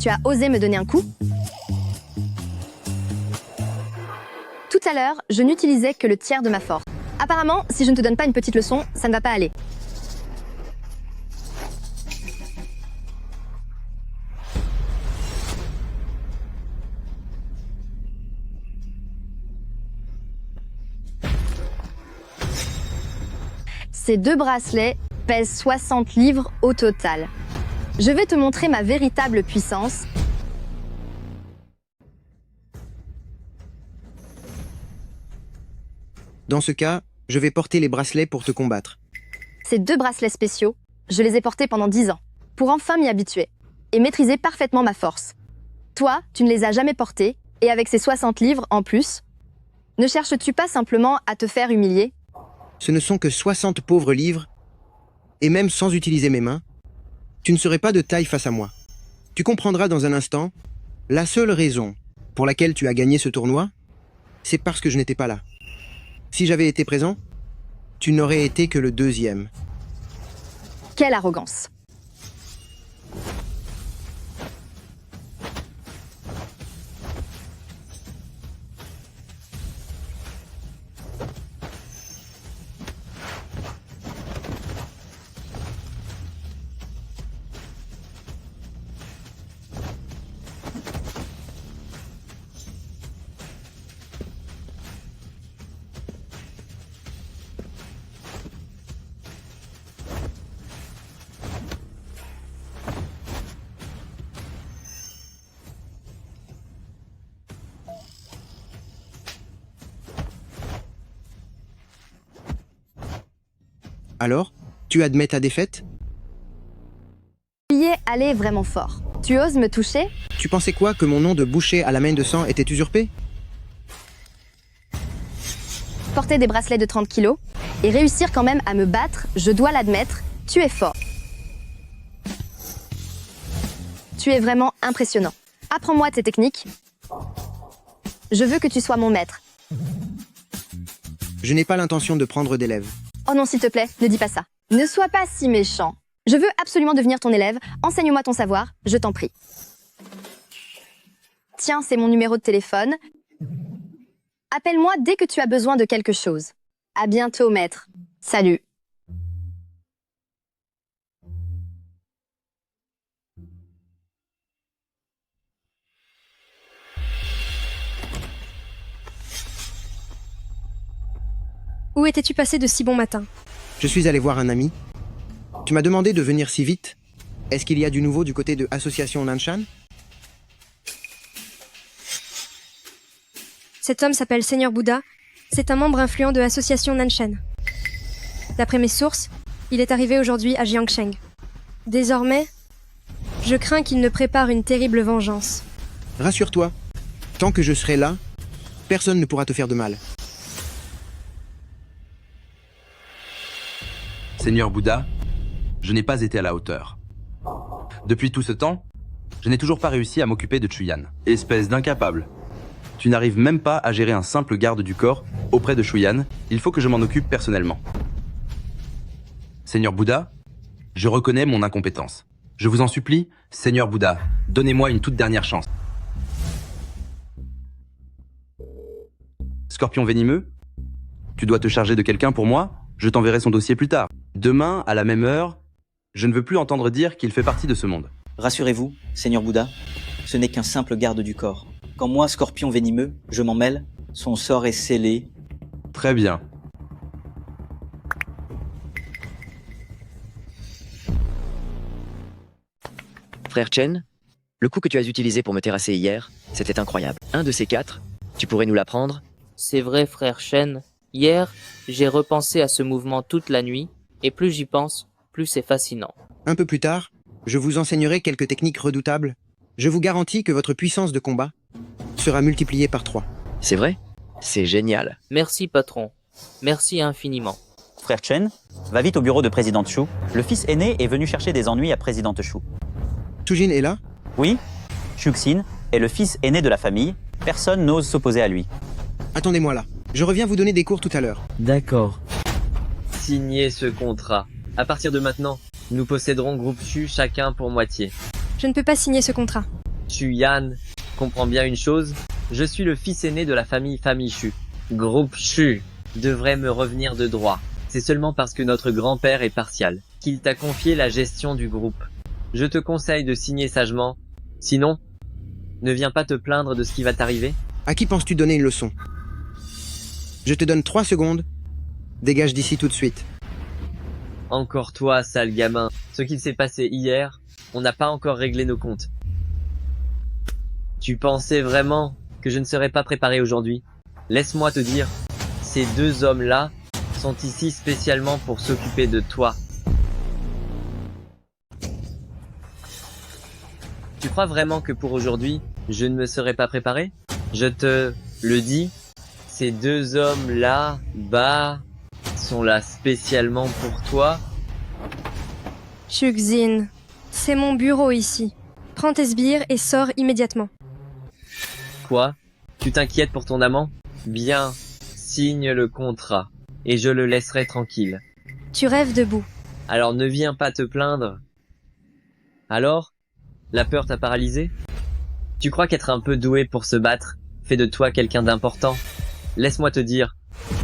S: Tu as osé me donner un coup? Tout à l'heure, je n'utilisais que le tiers de ma force. Apparemment, si je ne te donne pas une petite leçon, ça ne va pas aller. Ces 2 bracelets pèsent 60 livres au total. Je vais te montrer ma véritable puissance.
C: Dans ce cas, je vais porter les bracelets pour te combattre.
S: Ces 2 bracelets spéciaux, je les ai portés pendant 10 ans, pour enfin m'y habituer, et maîtriser parfaitement ma force. Toi, tu ne les as jamais portés, et avec ces 60 livres en plus, ne cherches-tu pas simplement à te faire humilier?
C: Ce ne sont que 60 pauvres livres, et même sans utiliser mes mains, tu ne serais pas de taille face à moi. Tu comprendras dans un instant, la seule raison pour laquelle tu as gagné ce tournoi, c'est parce que je n'étais pas là. Si j'avais été présent, tu n'aurais été que le 2e.
S: Quelle arrogance!
C: Alors, tu admets ta défaite?
S: Tu y es allé vraiment fort. Tu oses me toucher?
C: Tu pensais quoi, que mon nom de boucher à la main de sang était usurpé?
S: porter des bracelets de 30 kilos et réussir quand même à me battre, je dois l'admettre, tu es fort. Tu es vraiment impressionnant. Apprends-moi tes techniques. Je veux que tu sois mon maître.
C: Je n'ai pas l'intention de prendre d'élèves.
S: Oh non, s'il te plaît, ne dis pas ça. Ne sois pas si méchant. Je veux absolument devenir ton élève. Enseigne-moi ton savoir, je t'en prie. Tiens, c'est mon numéro de téléphone. Appelle-moi dès que tu as besoin de quelque chose. À bientôt, maître. Salut.
A: Où étais-tu passé de si bon matin?
C: Je suis allé voir un ami. Tu m'as demandé de venir si vite. Est-ce qu'il y a du nouveau du côté de Association Nanshan?
A: Cet homme s'appelle Seigneur Bouddha. C'est un membre influent de l'association Nanshan. D'après mes sources, il est arrivé aujourd'hui à Jiangsheng. Désormais, je crains qu'il ne prépare une terrible vengeance.
C: Rassure-toi, tant que je serai là, personne ne pourra te faire de mal.
J: Seigneur Bouddha, je n'ai pas été à la hauteur. Depuis tout ce temps, je n'ai toujours pas réussi à m'occuper de Chuyan. Espèce d'incapable. Tu n'arrives même pas à gérer un simple garde du corps auprès de Chuyan, il faut que je m'en occupe personnellement. Seigneur Bouddha, je reconnais mon incompétence. Je vous en supplie, Seigneur Bouddha, donnez-moi une toute dernière chance. Scorpion venimeux, tu dois te charger de quelqu'un pour moi? Je t'enverrai son dossier plus tard. Demain, à la même heure, je ne veux plus entendre dire qu'il fait partie de ce monde.
B: Rassurez-vous, Seigneur Bouddha, ce n'est qu'un simple garde du corps. Quand moi, Scorpion venimeux, je m'en mêle, son sort est scellé.
J: Très bien.
L: Frère Chen, le coup que tu as utilisé pour me terrasser hier, c'était incroyable. Un de ces 4, tu pourrais nous l'apprendre?
M: C'est vrai, frère Shen. Hier, j'ai repensé à ce mouvement toute la nuit, et plus j'y pense, plus c'est fascinant.
C: Un peu plus tard, je vous enseignerai quelques techniques redoutables. Je vous garantis que votre puissance de combat sera multipliée par 3.
L: C'est vrai? C'est génial.
M: Merci, patron. Merci infiniment.
B: Frère Chen, va vite au bureau de Présidente Shu. Le fils aîné est venu chercher des ennuis à Présidente Shu.
C: Tujin est là?
B: Oui, Shuxin est le fils aîné de la famille. Personne n'ose s'opposer à lui.
C: Attendez-moi là. Je reviens vous donner des cours tout à l'heure.
Q: D'accord. Signez ce contrat. À partir de maintenant, nous posséderons Groupe Shu chacun pour moitié.
A: Je ne peux pas signer ce contrat.
Q: Chuyan, comprends bien une chose, je suis le fils aîné de la famille Shu. Groupe Shu devrait me revenir de droit. C'est seulement parce que notre grand-père est partial qu'il t'a confié la gestion du groupe. Je te conseille de signer sagement. Sinon, ne viens pas te plaindre de ce qui va t'arriver.
C: À qui penses-tu donner une leçon? Je te donne 3 secondes. Dégage d'ici tout de suite.
Q: Encore toi, sale gamin. Ce qu'il s'est passé hier, on n'a pas encore réglé nos comptes. Tu pensais vraiment que je ne serais pas préparé aujourd'hui? Laisse-moi te dire, ces 2 hommes-là sont ici spécialement pour s'occuper de toi. Tu crois vraiment que pour aujourd'hui, je ne me serais pas préparé? Je te le dis, ces 2 hommes-là, sont là spécialement pour toi.
A: Shuxin, c'est mon bureau ici. Prends tes sbires et sors immédiatement.
Q: Quoi? Tu t'inquiètes pour ton amant? Bien, signe le contrat, et je le laisserai tranquille.
A: Tu rêves debout.
Q: Alors ne viens pas te plaindre. Alors? La peur t'a paralysé? Tu crois qu'être un peu doué pour se battre fait de toi quelqu'un d'important? Laisse-moi te dire,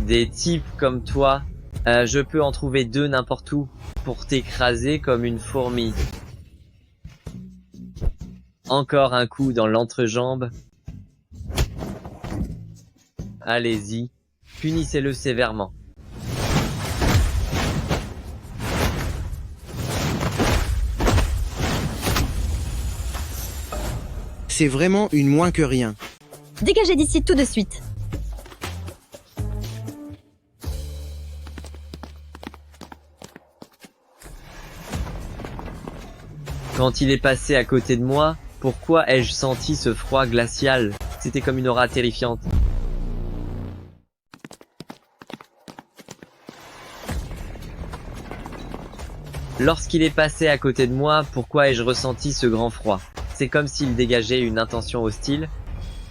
Q: des types comme toi, je peux en trouver 2 n'importe où pour t'écraser comme une fourmi. Encore un coup dans l'entrejambe. Allez-y, punissez-le sévèrement.
C: C'est vraiment une moins que rien.
E: Dégagez d'ici tout de suite.
Q: Quand il est passé à côté de moi, pourquoi ai-je senti ce froid glacial? C'était comme une aura terrifiante. Lorsqu'il est passé à côté de moi, pourquoi ai-je ressenti ce grand froid? C'est comme s'il dégageait une intention hostile.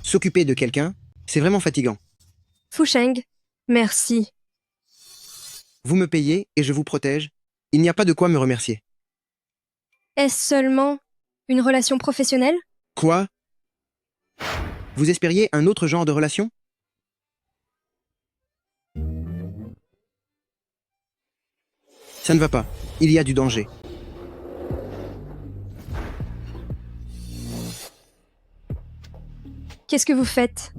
C: S'occuper de quelqu'un, c'est vraiment fatigant.
A: Fu Sheng, merci.
C: Vous me payez et je vous protège. Il n'y a pas de quoi me remercier.
A: Est-ce seulement une relation professionnelle?
C: Quoi? Vous espériez un autre genre de relation? Ça ne va pas. Il y a du danger.
A: Qu'est-ce que vous faites?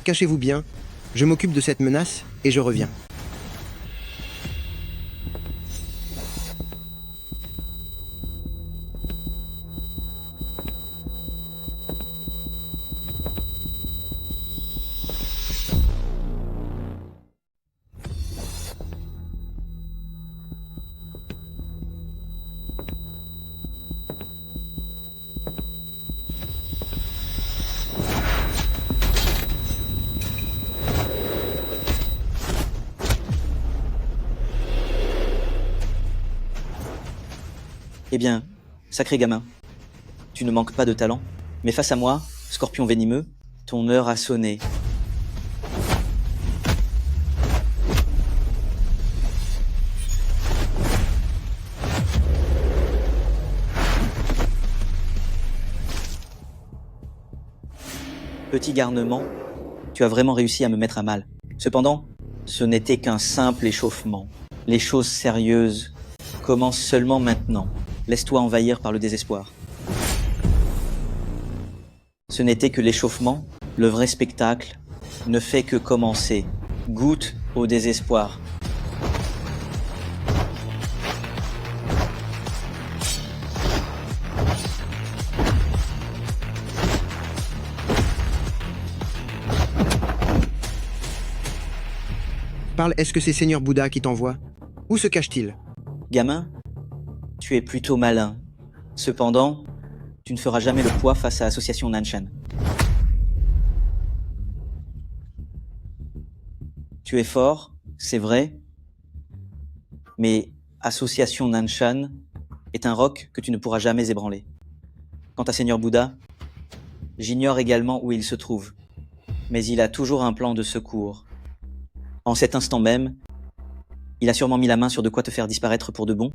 C: Cachez-vous bien. Je m'occupe de cette menace et je reviens.
T: Eh bien, sacré gamin, tu ne manques pas de talent, mais face à moi, scorpion venimeux, ton heure a sonné. Petit garnement, tu as vraiment réussi à me mettre à mal. Cependant, ce n'était qu'un simple échauffement. Les choses sérieuses commencent seulement maintenant. Laisse-toi envahir par le désespoir. Ce n'était que l'échauffement, le vrai spectacle ne fait que commencer. Goûte au désespoir.
C: Parle, est-ce que c'est Seigneur Bouddha qui t'envoie? Où se cache-t-il?
T: Gamin, tu es plutôt malin. Cependant, tu ne feras jamais le poids face à Association Nanshan. Tu es fort, c'est vrai, mais Association Nanshan est un roc que tu ne pourras jamais ébranler. Quant à Seigneur Bouddha, j'ignore également où il se trouve, mais il a toujours un plan de secours. En cet instant même, il a sûrement mis la main sur de quoi te faire disparaître pour de bon.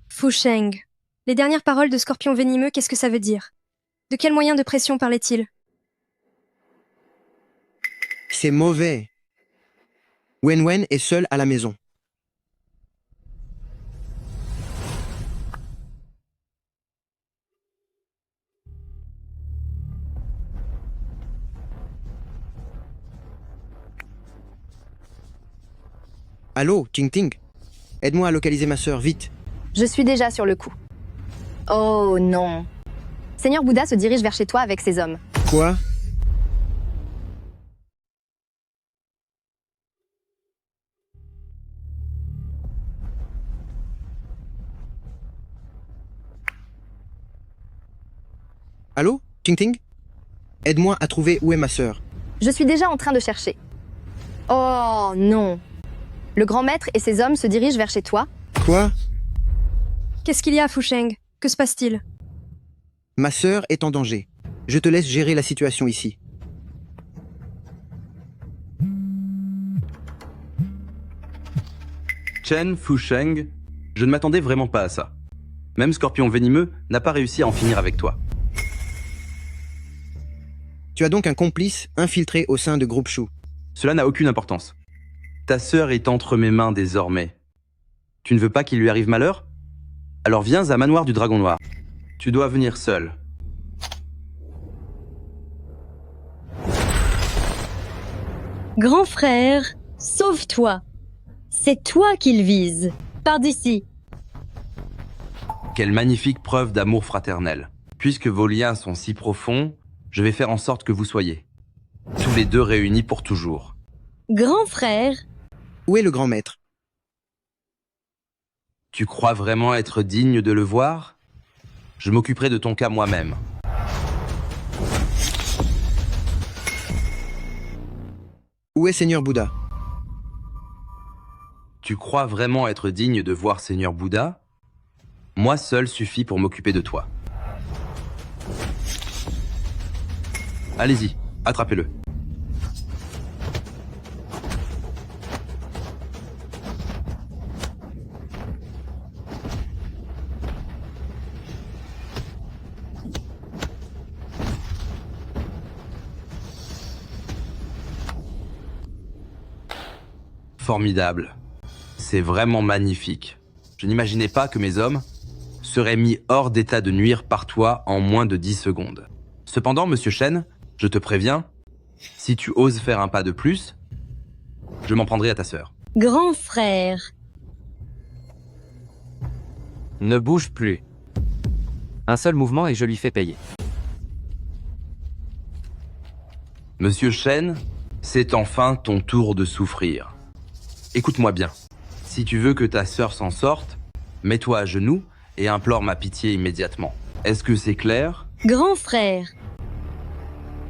A: Fu Sheng, les dernières paroles de Scorpion venimeux, qu'est-ce que ça veut dire? De quel moyen de pression parlait-il?
C: C'est mauvais. Wen Wen est seul à la maison. Allô, Ting Ting? Aide-moi à localiser ma sœur, vite.
S: Je suis déjà sur le coup. Oh non. Seigneur Bouddha se dirige vers chez toi avec ses hommes.
C: Quoi? Allô, Ting Ting? Aide-moi à trouver où est ma sœur.
S: Je suis déjà en train de chercher. Oh non. Le grand maître et ses hommes se dirigent vers chez toi.
C: Quoi?
A: Qu'est-ce qu'il y a, Fu Sheng? Que se passe-t-il?
C: Ma sœur est en danger. Je te laisse gérer la situation ici.
U: Chen Fu Sheng, je ne m'attendais vraiment pas à ça. Même Scorpion venimeux n'a pas réussi à en finir avec toi.
C: Tu as donc un complice infiltré au sein de Groupe Shu.
U: Cela n'a aucune importance. Ta sœur est entre mes mains désormais. Tu ne veux pas qu'il lui arrive malheur? Alors viens à Manoir du Dragon Noir. Tu dois venir seul.
E: Grand frère, sauve-toi. C'est toi qu'il vise. Par d'ici.
U: Quelle magnifique preuve d'amour fraternel. Puisque vos liens sont si profonds, je vais faire en sorte que vous soyez tous les deux réunis pour toujours.
E: Grand frère.
C: Où est le grand maître?
U: Tu crois vraiment être digne de le voir? Je m'occuperai de ton cas moi-même.
C: Où est Seigneur Bouddha?
U: Tu crois vraiment être digne de voir Seigneur Bouddha? Moi seul suffit pour m'occuper de toi. Allez-y, attrapez-le. Formidable. C'est vraiment magnifique. Je n'imaginais pas que mes hommes seraient mis hors d'état de nuire par toi en moins de 10 secondes. Cependant, monsieur Shen, je te préviens, si tu oses faire un pas de plus, je m'en prendrai à ta sœur.
E: Grand frère,
G: Ne bouge plus. Un seul mouvement et je lui fais payer.
U: Monsieur Shen, c'est enfin ton tour de souffrir. Écoute-moi bien. Si tu veux que ta sœur s'en sorte, mets-toi à genoux et implore ma pitié immédiatement. Est-ce que c'est clair?
E: grand frère,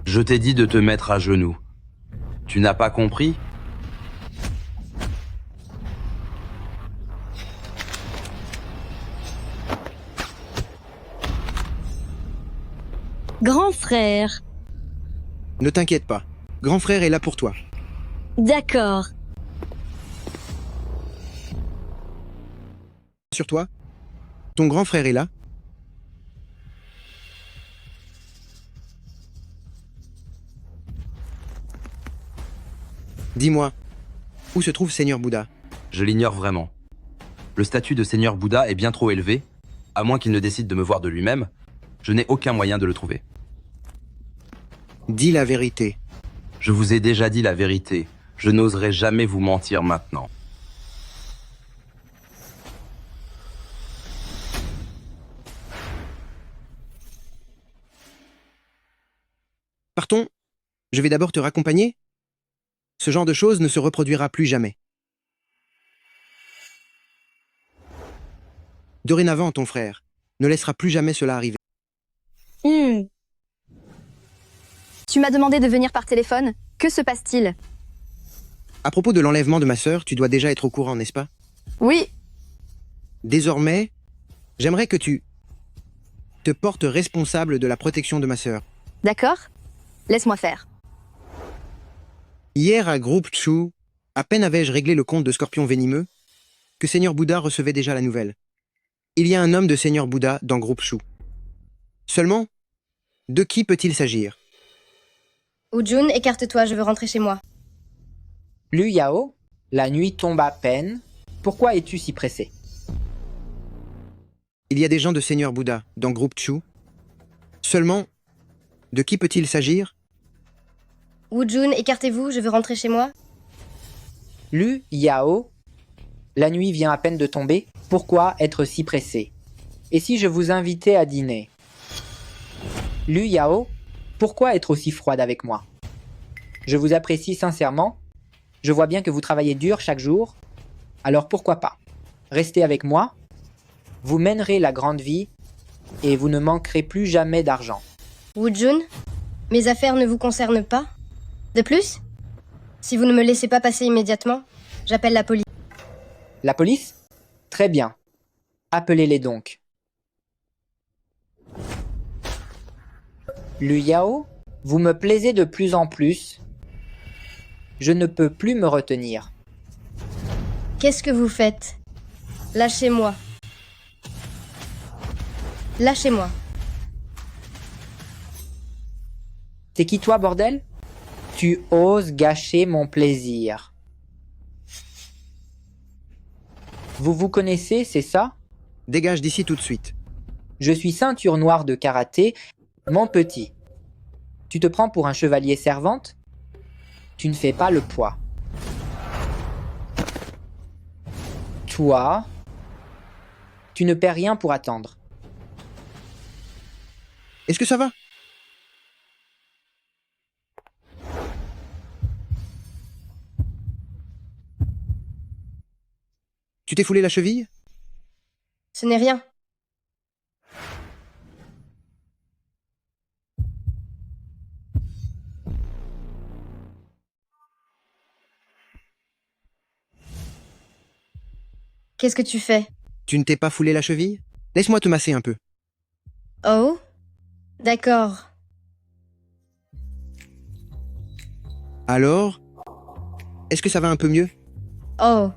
U: Je t'ai dit de te mettre à genoux. Tu n'as pas compris?
E: grand frère.
C: Ne t'inquiète pas. Grand frère est là pour toi.
E: D'accord.
C: Sur toi? Ton grand frère est là? Dis-moi, où se trouve Seigneur Bouddha?
U: Je l'ignore vraiment. Le statut de Seigneur Bouddha est bien trop élevé, à moins qu'il ne décide de me voir de lui-même, je n'ai aucun moyen de le trouver.
C: Dis la vérité.
U: Je vous ai déjà dit la vérité. Je n'oserai jamais vous mentir maintenant.
C: Partons. Je vais d'abord te raccompagner. Ce genre de choses ne se reproduira plus jamais. Dorénavant, ton frère ne laissera plus jamais cela arriver.
S: Tu m'as demandé de venir par téléphone. Que se passe-t-il?
C: À propos de l'enlèvement de ma sœur, tu dois déjà être au courant, n'est-ce pas?
S: Oui.
C: Désormais, j'aimerais que tu te portes responsable de la protection de ma sœur.
S: D'accord. Laisse-moi faire.
C: Hier à Groupe Chu, à peine avais-je réglé le compte de Scorpion Venimeux, que Seigneur Bouddha recevait déjà la nouvelle. Il y a un homme de Seigneur Bouddha dans Groupe Chu. Seulement, de qui peut-il s'agir?
F: Ujun, écarte-toi, je veux rentrer chez moi.
V: Lu Yao, la nuit tombe à peine. Pourquoi es-tu si pressé?
C: Il y a des gens de Seigneur Bouddha dans Groupe Chu. Seulement, de qui peut-il s'agir?
F: Ujun, écartez-vous, je veux rentrer chez moi.
V: Lu Yao, la nuit vient à peine de tomber. Pourquoi être si pressé? Et si je vous invitais à dîner? Lu Yao, pourquoi être aussi froide avec moi? Je vous apprécie sincèrement. Je vois bien que vous travaillez dur chaque jour. Alors pourquoi pas? Restez avec moi. Vous mènerez la grande vie et vous ne manquerez plus jamais d'argent.
F: Wujun, mes affaires ne vous concernent pas? De plus, si vous ne me laissez pas passer immédiatement, j'appelle la police.
V: La police? Très bien. Appelez-les donc. Lu Yao, vous me plaisez de plus en plus. Je ne peux plus me retenir.
F: Qu'est-ce que vous faites? Lâchez-moi. Lâchez-moi.
V: C'est qui toi, bordel? Tu oses gâcher mon plaisir. Vous vous connaissez, c'est ça?
C: Dégage d'ici tout de suite.
V: Je suis ceinture noire de karaté, mon petit. Tu te prends pour un chevalier servante? Tu ne fais pas le poids. Toi, tu ne perds rien pour attendre.
C: Est-ce que ça va? Tu t'es foulé la cheville?
F: Ce n'est rien. Qu'est-ce que tu fais?
C: Tu ne t'es pas foulé la cheville? Laisse-moi te masser un peu.
F: Oh? D'accord.
C: Alors? Est-ce que ça va un peu mieux?
F: Oh,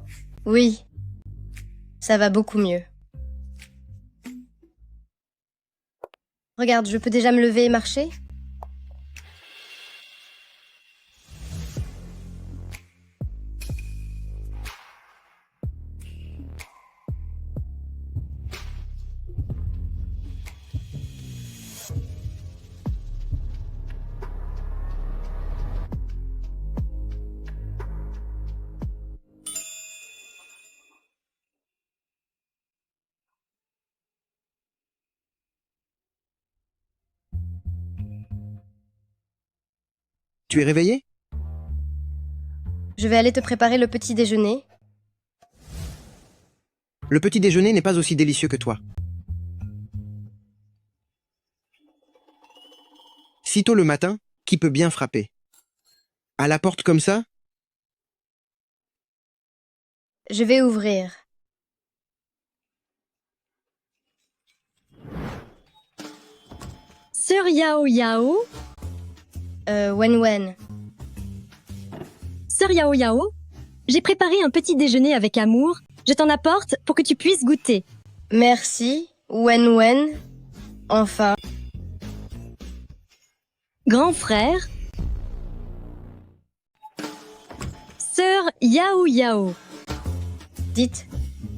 F: oui. Ça va beaucoup mieux. Regarde, je peux déjà me lever et marcher?
C: Tu es réveillé?
F: Je vais aller te préparer le petit déjeuner.
C: Le petit déjeuner n'est pas aussi délicieux que toi. Sitôt le matin, qui peut bien frapper? À la porte comme ça?
F: Je vais ouvrir.
E: Sœur Yao Yao?
F: Wen Wen.
E: Sœur Yao Yao, j'ai préparé un petit déjeuner avec amour. Je t'en apporte pour que tu puisses goûter.
F: Merci, Wen Wen. Enfin.
E: Grand frère. Sœur Yao Yao.
F: Dites,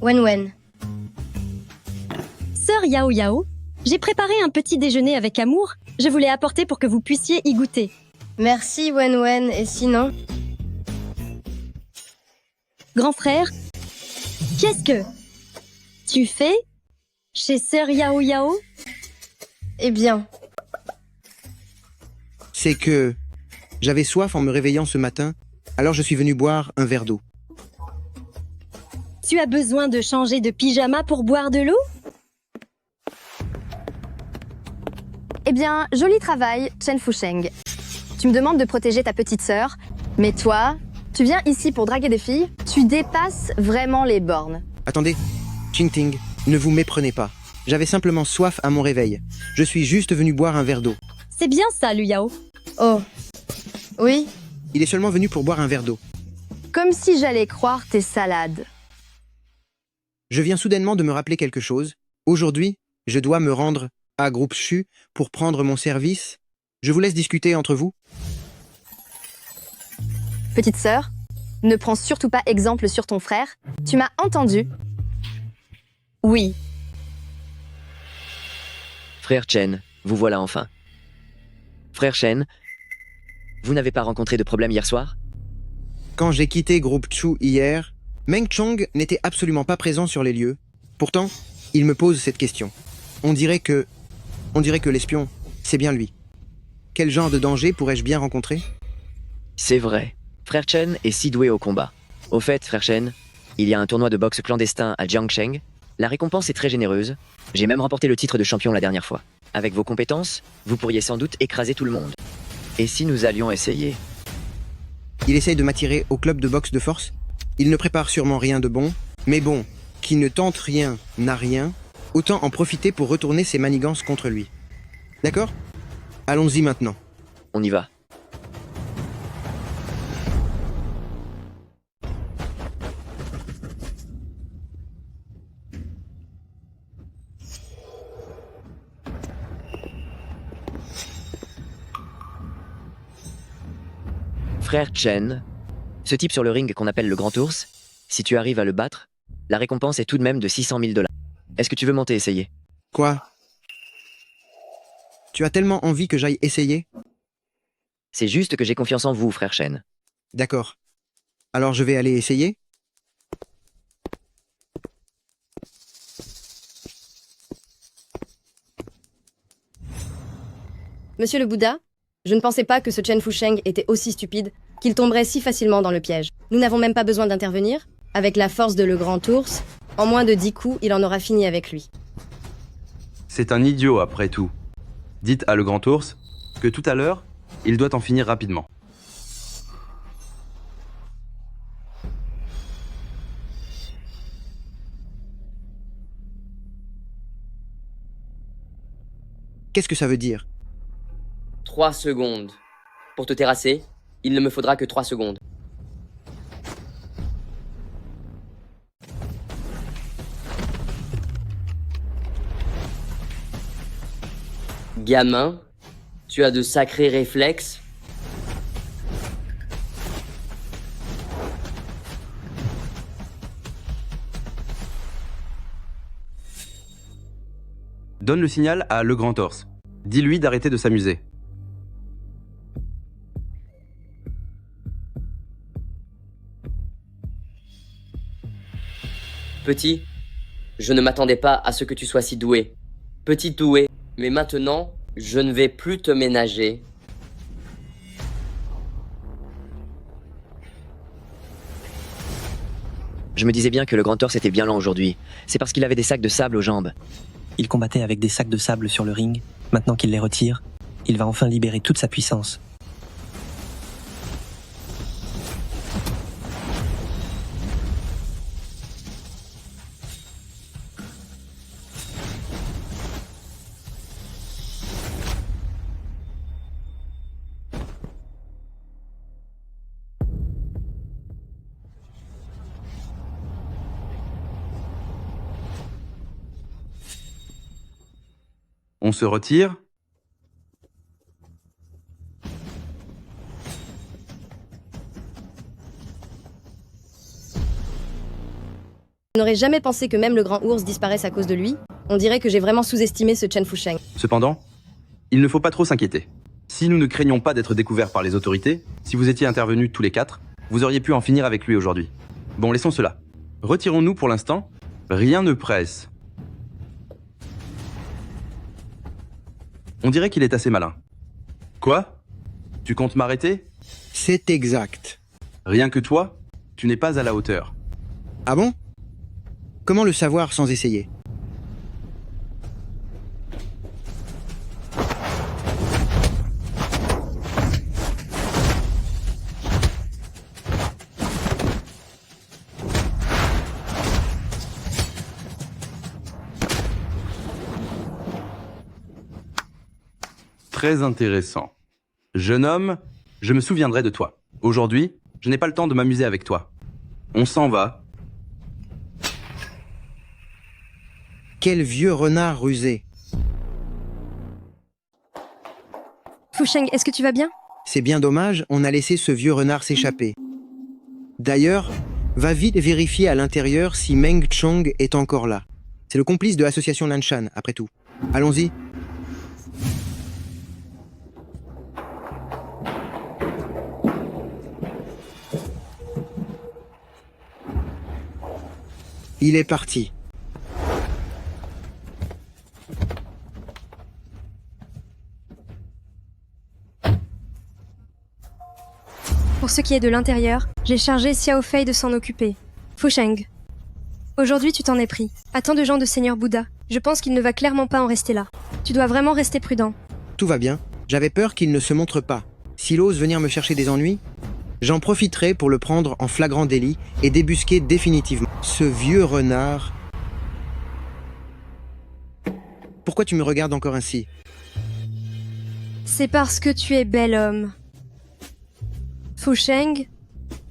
F: Wen Wen.
E: Sœur Yao Yao, j'ai préparé un petit déjeuner avec amour. Je vous l'ai apporté pour que vous puissiez y goûter.
F: Merci, Wen Wen. Et sinon?
E: Grand frère, qu'est-ce que tu fais chez Sœur Yao Yao?
F: Eh bien,
C: C'est que j'avais soif en me réveillant ce matin, alors je suis venu boire un verre d'eau.
E: Tu as besoin de changer de pyjama pour boire de l'eau?
S: Eh bien, joli travail, Chen Fusheng. Tu me demandes de protéger ta petite sœur, mais toi, tu viens ici pour draguer des filles? Tu dépasses vraiment les bornes.
C: Attendez, Ching Ting, ne vous méprenez pas. J'avais simplement soif à mon réveil. Je suis juste venu boire un verre d'eau.
E: C'est bien ça, Lu Yao.
F: Oh. Oui?
C: Il est seulement venu pour boire un verre d'eau.
S: Comme si j'allais croire tes salades.
C: Je viens soudainement de me rappeler quelque chose. Aujourd'hui, je dois me rendre à Groupe Shu pour prendre mon service. Je vous laisse discuter entre vous.
S: Petite sœur, ne prends surtout pas exemple sur ton frère. Tu m'as entendu? Oui.
L: Frère Chen, vous voilà enfin. Frère Chen, vous n'avez pas rencontré de problème hier soir?
C: Quand j'ai quitté Groupe Chu hier, Meng Chong n'était absolument pas présent sur les lieux. Pourtant, il me pose cette question. On dirait que l'espion, c'est bien lui. Quel genre de danger pourrais-je bien rencontrer?
L: C'est vrai. Frère Chen est si doué au combat. Au fait, frère Chen, il y a un tournoi de boxe clandestin à Jiangsheng. La récompense est très généreuse. J'ai même remporté le titre de champion la dernière fois. Avec vos compétences, vous pourriez sans doute écraser tout le monde. Et si nous allions essayer?
C: Il essaye de m'attirer au club de boxe de force. Il ne prépare sûrement rien de bon. Mais bon, qui ne tente rien n'a rien. Autant en profiter pour retourner ses manigances contre lui. D'accord? Allons-y maintenant.
L: On y va. Frère Chen, ce type sur le ring qu'on appelle le Grand Ours, si tu arrives à le battre, la récompense est tout de même de 600 000 $. Est-ce que tu veux monter essayer?
C: Quoi? Tu as tellement envie que j'aille essayer?
L: C'est juste que j'ai confiance en vous, frère Chen.
C: D'accord. Alors je vais aller essayer?
H: Monsieur le Bouddha, je ne pensais pas que ce Chen Fusheng était aussi stupide qu'il tomberait si facilement dans le piège. Nous n'avons même pas besoin d'intervenir. Avec la force de le Grand Ours, en moins de 10 coups, il en aura fini avec lui.
U: C'est un idiot après tout. Dites à le Grand Ours que tout à l'heure, il doit en finir rapidement.
C: Qu'est-ce que ça veut dire?
D: 3 secondes. Pour te terrasser, il ne me faudra que 3 secondes. Gamin, tu as de sacrés réflexes.
U: Donne le signal à Le Grand Torse. Dis-lui d'arrêter de s'amuser.
D: Petit, je ne m'attendais pas à ce que tu sois si doué. Petit doué, mais maintenant, je ne vais plus te ménager.
L: Je me disais bien que le Grand Torse était bien lent aujourd'hui. C'est parce qu'il avait des sacs de sable aux jambes.
I: Il combattait avec des sacs de sable sur le ring. Maintenant qu'il les retire, il va enfin libérer toute sa puissance.
U: On se retire.
H: Je n'aurais jamais pensé que même le grand ours disparaisse à cause de lui. On dirait que j'ai vraiment sous-estimé ce Chen Fusheng.
U: Cependant, il ne faut pas trop s'inquiéter. Si nous ne craignons pas d'être découverts par les autorités, si vous étiez intervenus tous les 4, vous auriez pu en finir avec lui aujourd'hui. Bon, laissons cela. Retirons-nous pour l'instant. Rien ne presse. On dirait qu'il est assez malin. Quoi? Tu comptes m'arrêter?
C: C'est exact.
U: Rien que toi, tu n'es pas à la hauteur.
C: Ah bon? Comment le savoir sans essayer?
U: Très intéressant. Jeune homme, je me souviendrai de toi. Aujourd'hui, je n'ai pas le temps de m'amuser avec toi. On s'en va.
C: Quel vieux renard rusé.
A: Fusheng, est-ce que tu vas bien?
C: C'est bien dommage, on a laissé ce vieux renard s'échapper. D'ailleurs, va vite vérifier à l'intérieur si Meng Chong est encore là. C'est le complice de l'association Nanshan, après tout. Allons-y. Il est parti.
A: Pour ce qui est de l'intérieur, j'ai chargé Xiao Fei de s'en occuper. Fusheng. Aujourd'hui, tu t'en es pris. À tant de gens de Seigneur Bouddha, je pense qu'il ne va clairement pas en rester là. Tu dois vraiment rester prudent.
C: Tout va bien. J'avais peur qu'il ne se montre pas. S'il ose venir me chercher des ennuis, j'en profiterai pour le prendre en flagrant délit et débusquer définitivement. Ce vieux renard... Pourquoi tu me regardes encore ainsi?
A: C'est parce que tu es bel homme. Fusheng,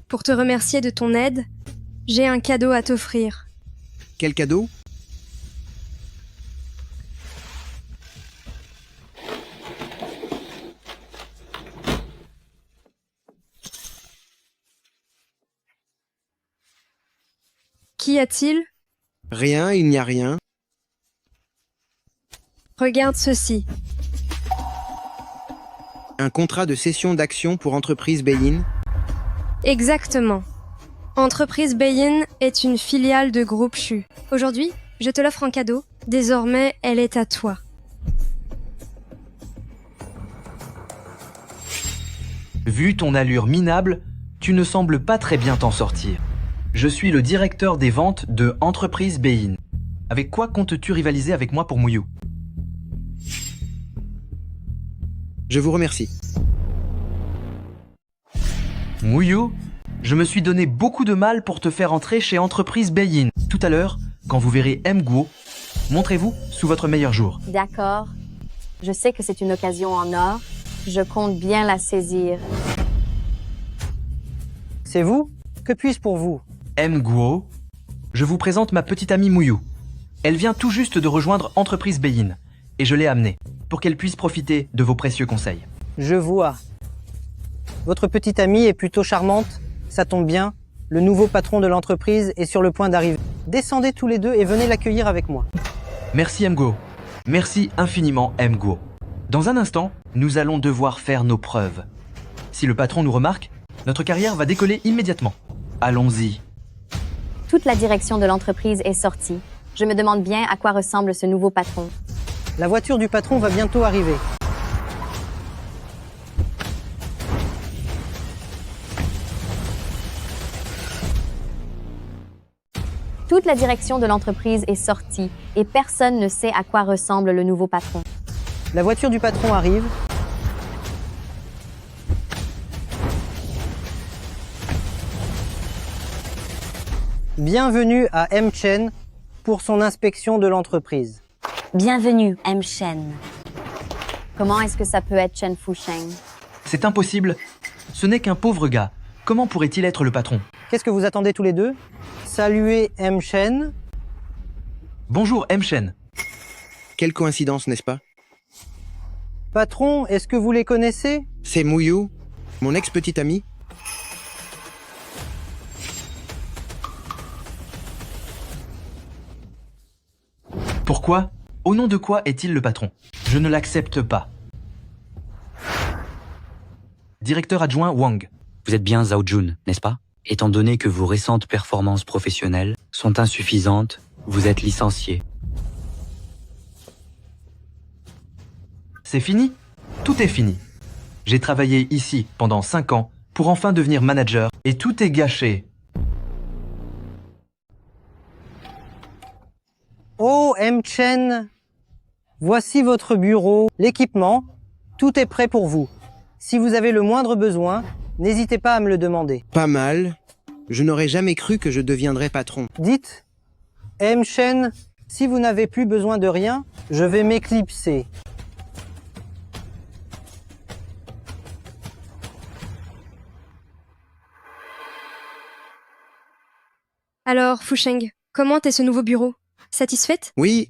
A: pour te remercier de ton aide, j'ai un cadeau à t'offrir.
C: Quel cadeau?
A: Qu'y a-t-il?
C: Rien, il n'y a rien.
A: Regarde ceci.
C: Un contrat de cession d'actions pour Entreprise Beyin.
A: Exactement. Entreprise Beyin est une filiale de Groupe Chu. Aujourd'hui, je te l'offre en cadeau. Désormais, elle est à toi.
J: Vu ton allure minable, tu ne sembles pas très bien t'en sortir. Je suis le directeur des ventes de Entreprise Beyin. Avec quoi comptes-tu rivaliser avec moi pour Mouillou?
C: Je vous remercie.
J: Mouillou, je me suis donné beaucoup de mal pour te faire entrer chez Entreprise Beyin. Tout à l'heure, quand vous verrez M. Guo, montrez-vous sous votre meilleur jour.
K: D'accord. Je sais que c'est une occasion en or. Je compte bien la saisir.
O: C'est vous? Que puis-je pour vous?
J: M. Guo, je vous présente ma petite amie Muyu. Elle vient tout juste de rejoindre Entreprise Beyin, et je l'ai amenée pour qu'elle puisse profiter de vos précieux conseils.
O: Je vois. Votre petite amie est plutôt charmante, ça tombe bien. Le nouveau patron de l'entreprise est sur le point d'arriver. Descendez tous les deux et venez l'accueillir avec moi.
J: Merci M. Guo. Merci infiniment M. Guo. Dans un instant, nous allons devoir faire nos preuves. Si le patron nous remarque, notre carrière va décoller immédiatement. Allons-y.
K: Toute la direction de l'entreprise est sortie. Je me demande bien à quoi ressemble ce nouveau patron.
O: La voiture du patron va bientôt arriver.
K: Toute la direction de l'entreprise est sortie et personne ne sait à quoi ressemble le nouveau patron.
O: La voiture du patron arrive. Bienvenue à M. Chen pour son inspection de l'entreprise.
K: Bienvenue, M. Chen. Comment est-ce que ça peut être Chen Fusheng?
J: C'est impossible. Ce n'est qu'un pauvre gars. Comment pourrait-il être le patron?
O: Qu'est-ce que vous attendez tous les deux? Saluez M. Chen.
J: Bonjour M. Chen.
C: Quelle coïncidence, n'est-ce pas?
O: Patron, est-ce que vous les connaissez?
C: C'est Muyu, mon ex-petite amie.
J: Pourquoi? Au nom de quoi est-il le patron? Je ne l'accepte pas. Directeur adjoint Wang.
P: Vous êtes bien Zhao Jun, n'est-ce pas? Étant donné que vos récentes performances professionnelles sont insuffisantes, vous êtes licencié.
J: C'est fini? Tout est fini. J'ai travaillé ici pendant 5 ans pour enfin devenir manager et tout est gâché.
O: Oh, M. Chen. Voici votre bureau, l'équipement. Tout est prêt pour vous. Si vous avez le moindre besoin, n'hésitez pas à me le demander.
C: Pas mal. Je n'aurais jamais cru que je deviendrais patron.
O: Dites, M. Chen, si vous n'avez plus besoin de rien, je vais m'éclipser.
A: Alors, Fusheng, comment est ce nouveau bureau? Satisfaite?
C: Oui,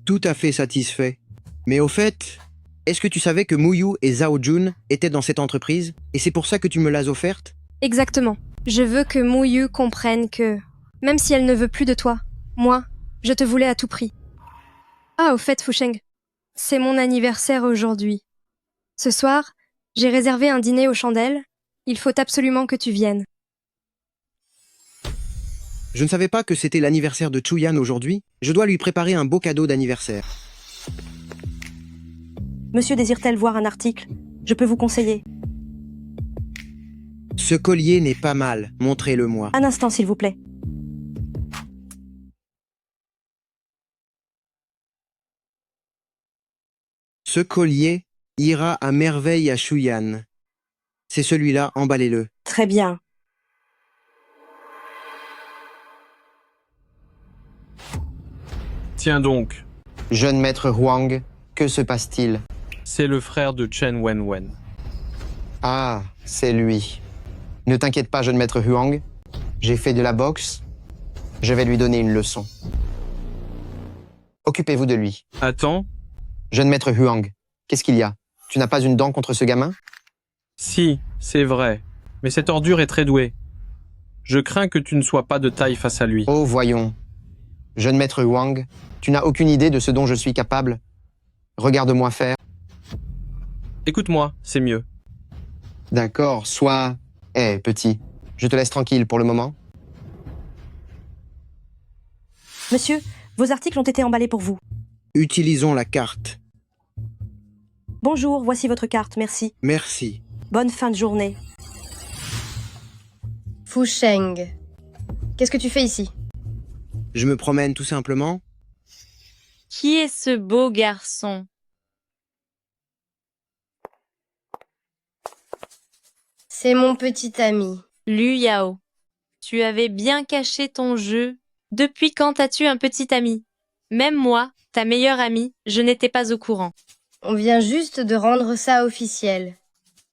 C: tout à fait satisfait. Mais au fait, est-ce que tu savais que Muyu et Zhao Jun étaient dans cette entreprise et c'est pour ça que tu me l'as offerte?
A: Exactement. Je veux que Muyu comprenne que, même si elle ne veut plus de toi, moi, je te voulais à tout prix. Ah, au fait, Fusheng, c'est mon anniversaire aujourd'hui. Ce soir, j'ai réservé un dîner aux chandelles. Il faut absolument que tu viennes.
C: Je ne savais pas que c'était l'anniversaire de Chuyan aujourd'hui. Je dois lui préparer un beau cadeau d'anniversaire.
W: Monsieur désire-t-elle voir un article? Je peux vous conseiller.
C: Ce collier n'est pas mal, montrez-le-moi.
W: Un instant, s'il vous plaît.
C: Ce collier ira à merveille à Chuyan. C'est celui-là, emballez-le.
W: Très bien.
X: Tiens donc.
C: Jeune maître Huang, que se passe-t-il?
X: C'est le frère de Chen Wenwen.
C: Ah, c'est lui. Ne t'inquiète pas, jeune maître Huang. J'ai fait de la boxe. Je vais lui donner une leçon. Occupez-vous de lui.
X: Attends.
C: Jeune maître Huang, qu'est-ce qu'il y a? Tu n'as pas une dent contre ce gamin?
X: Si, c'est vrai. Mais cette ordure est très douée. Je crains que tu ne sois pas de taille face à lui.
C: Oh, voyons. Jeune maître Huang, tu n'as aucune idée de ce dont je suis capable. Regarde-moi faire.
X: Écoute-moi, c'est mieux.
C: D'accord, sois... petit, je te laisse tranquille pour le moment.
W: Monsieur, vos articles ont été emballés pour vous.
C: Utilisons la carte.
W: Bonjour, voici votre carte, merci.
C: Merci.
W: Bonne fin de journée.
F: Fusheng, qu'est-ce que tu fais ici?
C: Je me promène tout simplement.
Y: Qui est ce beau garçon?
F: C'est mon petit ami.
Y: Lu Yao, tu avais bien caché ton jeu. Depuis quand as-tu un petit ami? Même moi, ta meilleure amie, je n'étais pas au courant.
F: On vient juste de rendre ça officiel.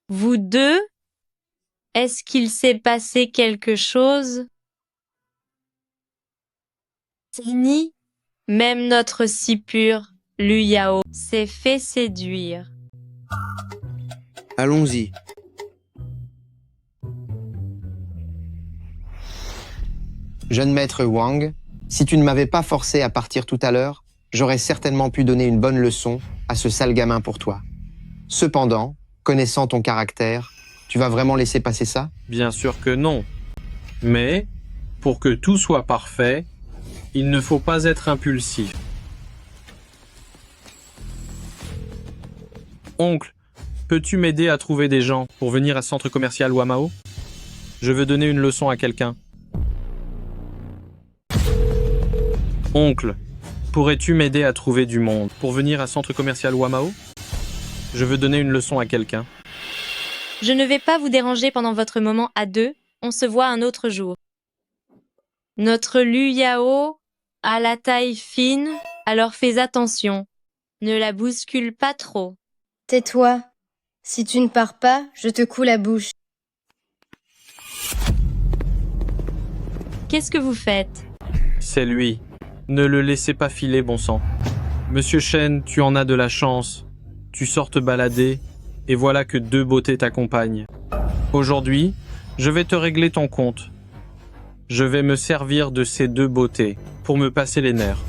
Y: Vous deux? Est-ce qu'il s'est passé quelque chose? Ni, même notre si pur, Lu Yao, s'est fait séduire.
C: Allons-y. Jeune maître Wang, si tu ne m'avais pas forcé à partir tout à l'heure, j'aurais certainement pu donner une bonne leçon à ce sale gamin pour toi. Cependant, connaissant ton caractère, tu vas vraiment laisser passer ça?
X: Bien sûr que non. Mais, pour que tout soit parfait, il ne faut pas être impulsif. Oncle, peux-tu m'aider à trouver des gens pour venir à centre commercial Wamao? Je veux donner une leçon à quelqu'un. Oncle, pourrais-tu m'aider à trouver du monde pour venir à centre commercial Wamao? Je veux donner une leçon à quelqu'un.
Y: Je ne vais pas vous déranger pendant votre moment à deux, on se voit un autre jour. Notre Lu Yao a la taille fine, alors fais attention. Ne la bouscule pas trop.
F: Tais-toi. Si tu ne pars pas, je te coule la bouche.
Y: Qu'est-ce que vous faites?
X: C'est lui. Ne le laissez pas filer, bon sang. Monsieur Shen, tu en as de la chance. Tu sors te balader, et voilà que deux beautés t'accompagnent. Aujourd'hui, je vais te régler ton compte. Je vais me servir de ces deux beautés pour me passer les nerfs.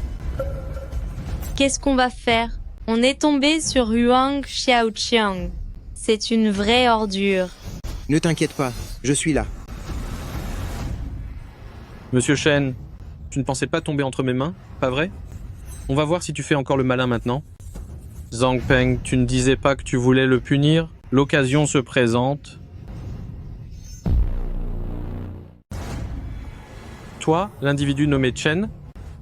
Y: Qu'est-ce qu'on va faire? On est tombé sur Huang Xiaoqiang. C'est une vraie ordure.
C: Ne t'inquiète pas, je suis là.
X: Monsieur Shen, tu ne pensais pas tomber entre mes mains, pas vrai? On va voir si tu fais encore le malin maintenant. Zhang Peng, tu ne disais pas que tu voulais le punir? L'occasion se présente. Toi, l'individu nommé Chen,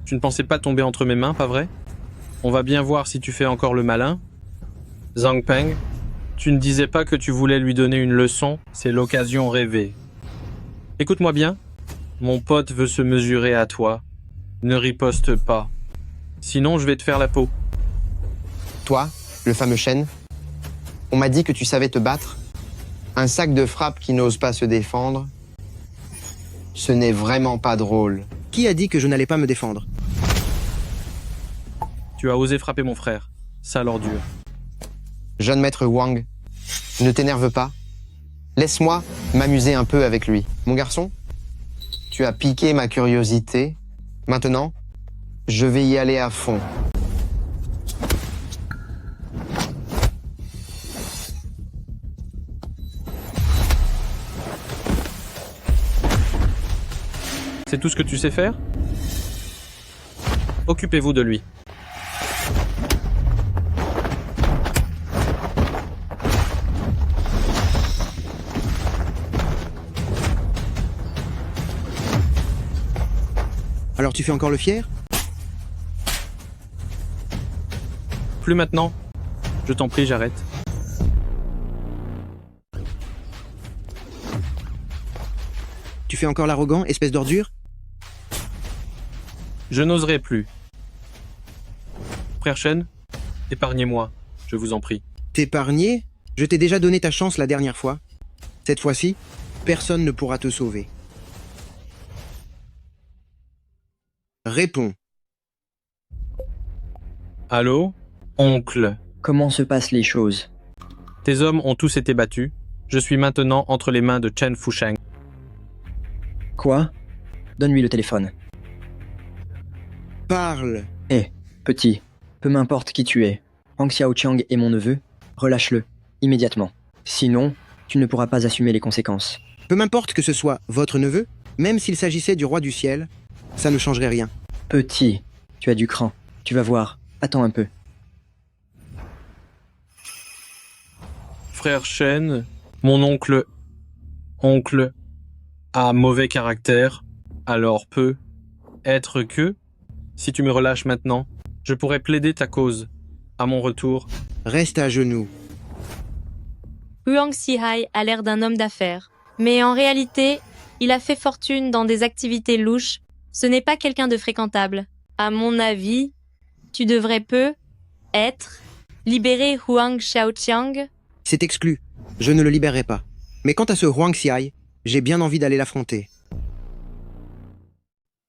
X: tu ne pensais pas tomber entre mes mains, pas vrai? On va bien voir si tu fais encore le malin. Zhang Peng, tu ne disais pas que tu voulais lui donner une leçon, c'est l'occasion rêvée. Écoute-moi bien, mon pote veut se mesurer à toi. Ne riposte pas. Sinon, je vais te faire la peau.
C: Toi, le fameux Shen, on m'a dit que tu savais te battre. Un sac de frappe qui n'ose pas se défendre. Ce n'est vraiment pas drôle. Qui a dit que je n'allais pas me défendre?
X: Tu as osé frapper mon frère. Sale ordure.
C: Jeune maître Wang, ne t'énerve pas. Laisse-moi m'amuser un peu avec lui. Mon garçon, tu as piqué ma curiosité. Maintenant, je vais y aller à fond.
X: C'est tout ce que tu sais faire? Occupez-vous de lui.
C: Alors tu fais encore le fier?
X: Plus maintenant. Je t'en prie, j'arrête.
C: Tu fais encore l'arrogant, espèce d'ordure?
X: Je n'oserai plus. Frère Shen, épargnez-moi, je vous en prie.
C: T'épargner? Je t'ai déjà donné ta chance la dernière fois. Cette fois-ci, personne ne pourra te sauver. Réponds.
X: Allô? Oncle.
B: Comment se passent les choses?
X: Tes hommes ont tous été battus. Je suis maintenant entre les mains de Chen Fusheng.
B: Quoi? Donne-lui le téléphone.
C: Parle.
B: Hé, petit, peu m'importe qui tu es. Hang Xiaoqiang est mon neveu, relâche-le, immédiatement. Sinon, tu ne pourras pas assumer les conséquences.
C: Peu m'importe que ce soit votre neveu, même s'il s'agissait du roi du ciel, ça ne changerait rien.
B: Petit, tu as du cran. Tu vas voir. Attends un peu.
X: Frère Shen, mon oncle a mauvais caractère, alors peut être que, si tu me relâches maintenant, je pourrais plaider ta cause. À mon retour,
C: reste à genoux.
Y: Huang Xihai a l'air d'un homme d'affaires. Mais en réalité, il a fait fortune dans des activités louches. Ce n'est pas quelqu'un de fréquentable. À mon avis, tu devrais être libérer Huang Xiaoqiang?
C: C'est exclu. Je ne le libérerai pas. Mais quant à ce Huang Xiai, j'ai bien envie d'aller l'affronter.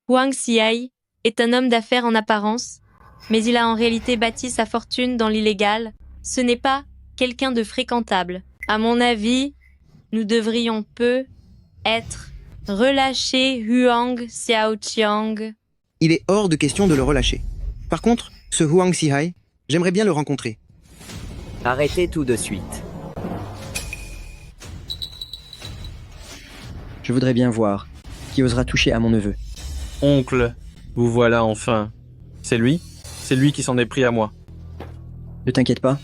Y: Huang Xiai est un homme d'affaires en apparence, mais il a en réalité bâti sa fortune dans l'illégal. Ce n'est pas quelqu'un de fréquentable. À mon avis, nous devrions être relâcher Huang Xiaoqiang.
C: Il est hors de question de le relâcher. Par contre, ce Huang Xiai, j'aimerais bien le rencontrer.
L: Arrêtez tout de suite.
B: Je voudrais bien voir qui osera toucher à mon neveu.
X: Oncle, vous voilà enfin. C'est lui qui s'en est pris à moi.
B: Ne t'inquiète pas,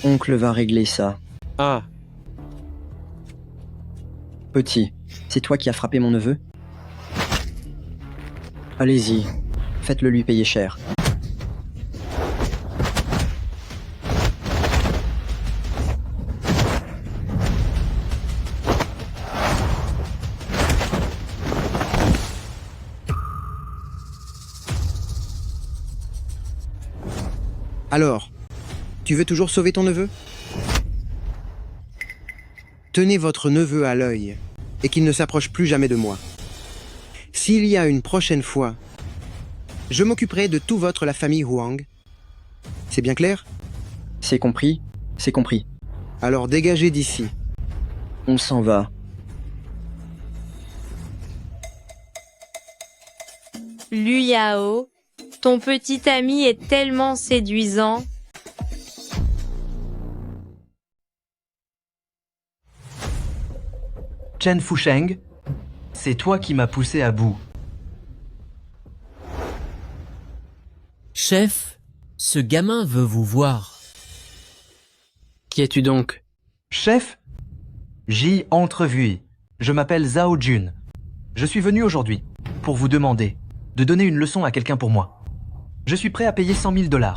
B: oncle va régler ça.
X: Ah.
B: Petit, c'est toi qui as frappé mon neveu? Allez-y, faites-le lui payer cher.
C: Alors, tu veux toujours sauver ton neveu? Tenez votre neveu à l'œil et qu'il ne s'approche plus jamais de moi. S'il y a une prochaine fois, je m'occuperai de tout la famille Huang. C'est bien clair?
B: C'est compris, c'est compris.
C: Alors dégagez d'ici.
B: On s'en va.
Y: Lu Yao, ton petit ami est tellement séduisant.
J: Chen Fusheng, c'est toi qui m'as poussé à bout.
M: Chef, ce gamin veut vous voir.
N: Qui es-tu donc?
J: Chef, J. Entrevue. Je m'appelle Zhao Jun. Je suis venu aujourd'hui pour vous demander de donner une leçon à quelqu'un pour moi. Je suis prêt à payer 100 000 $.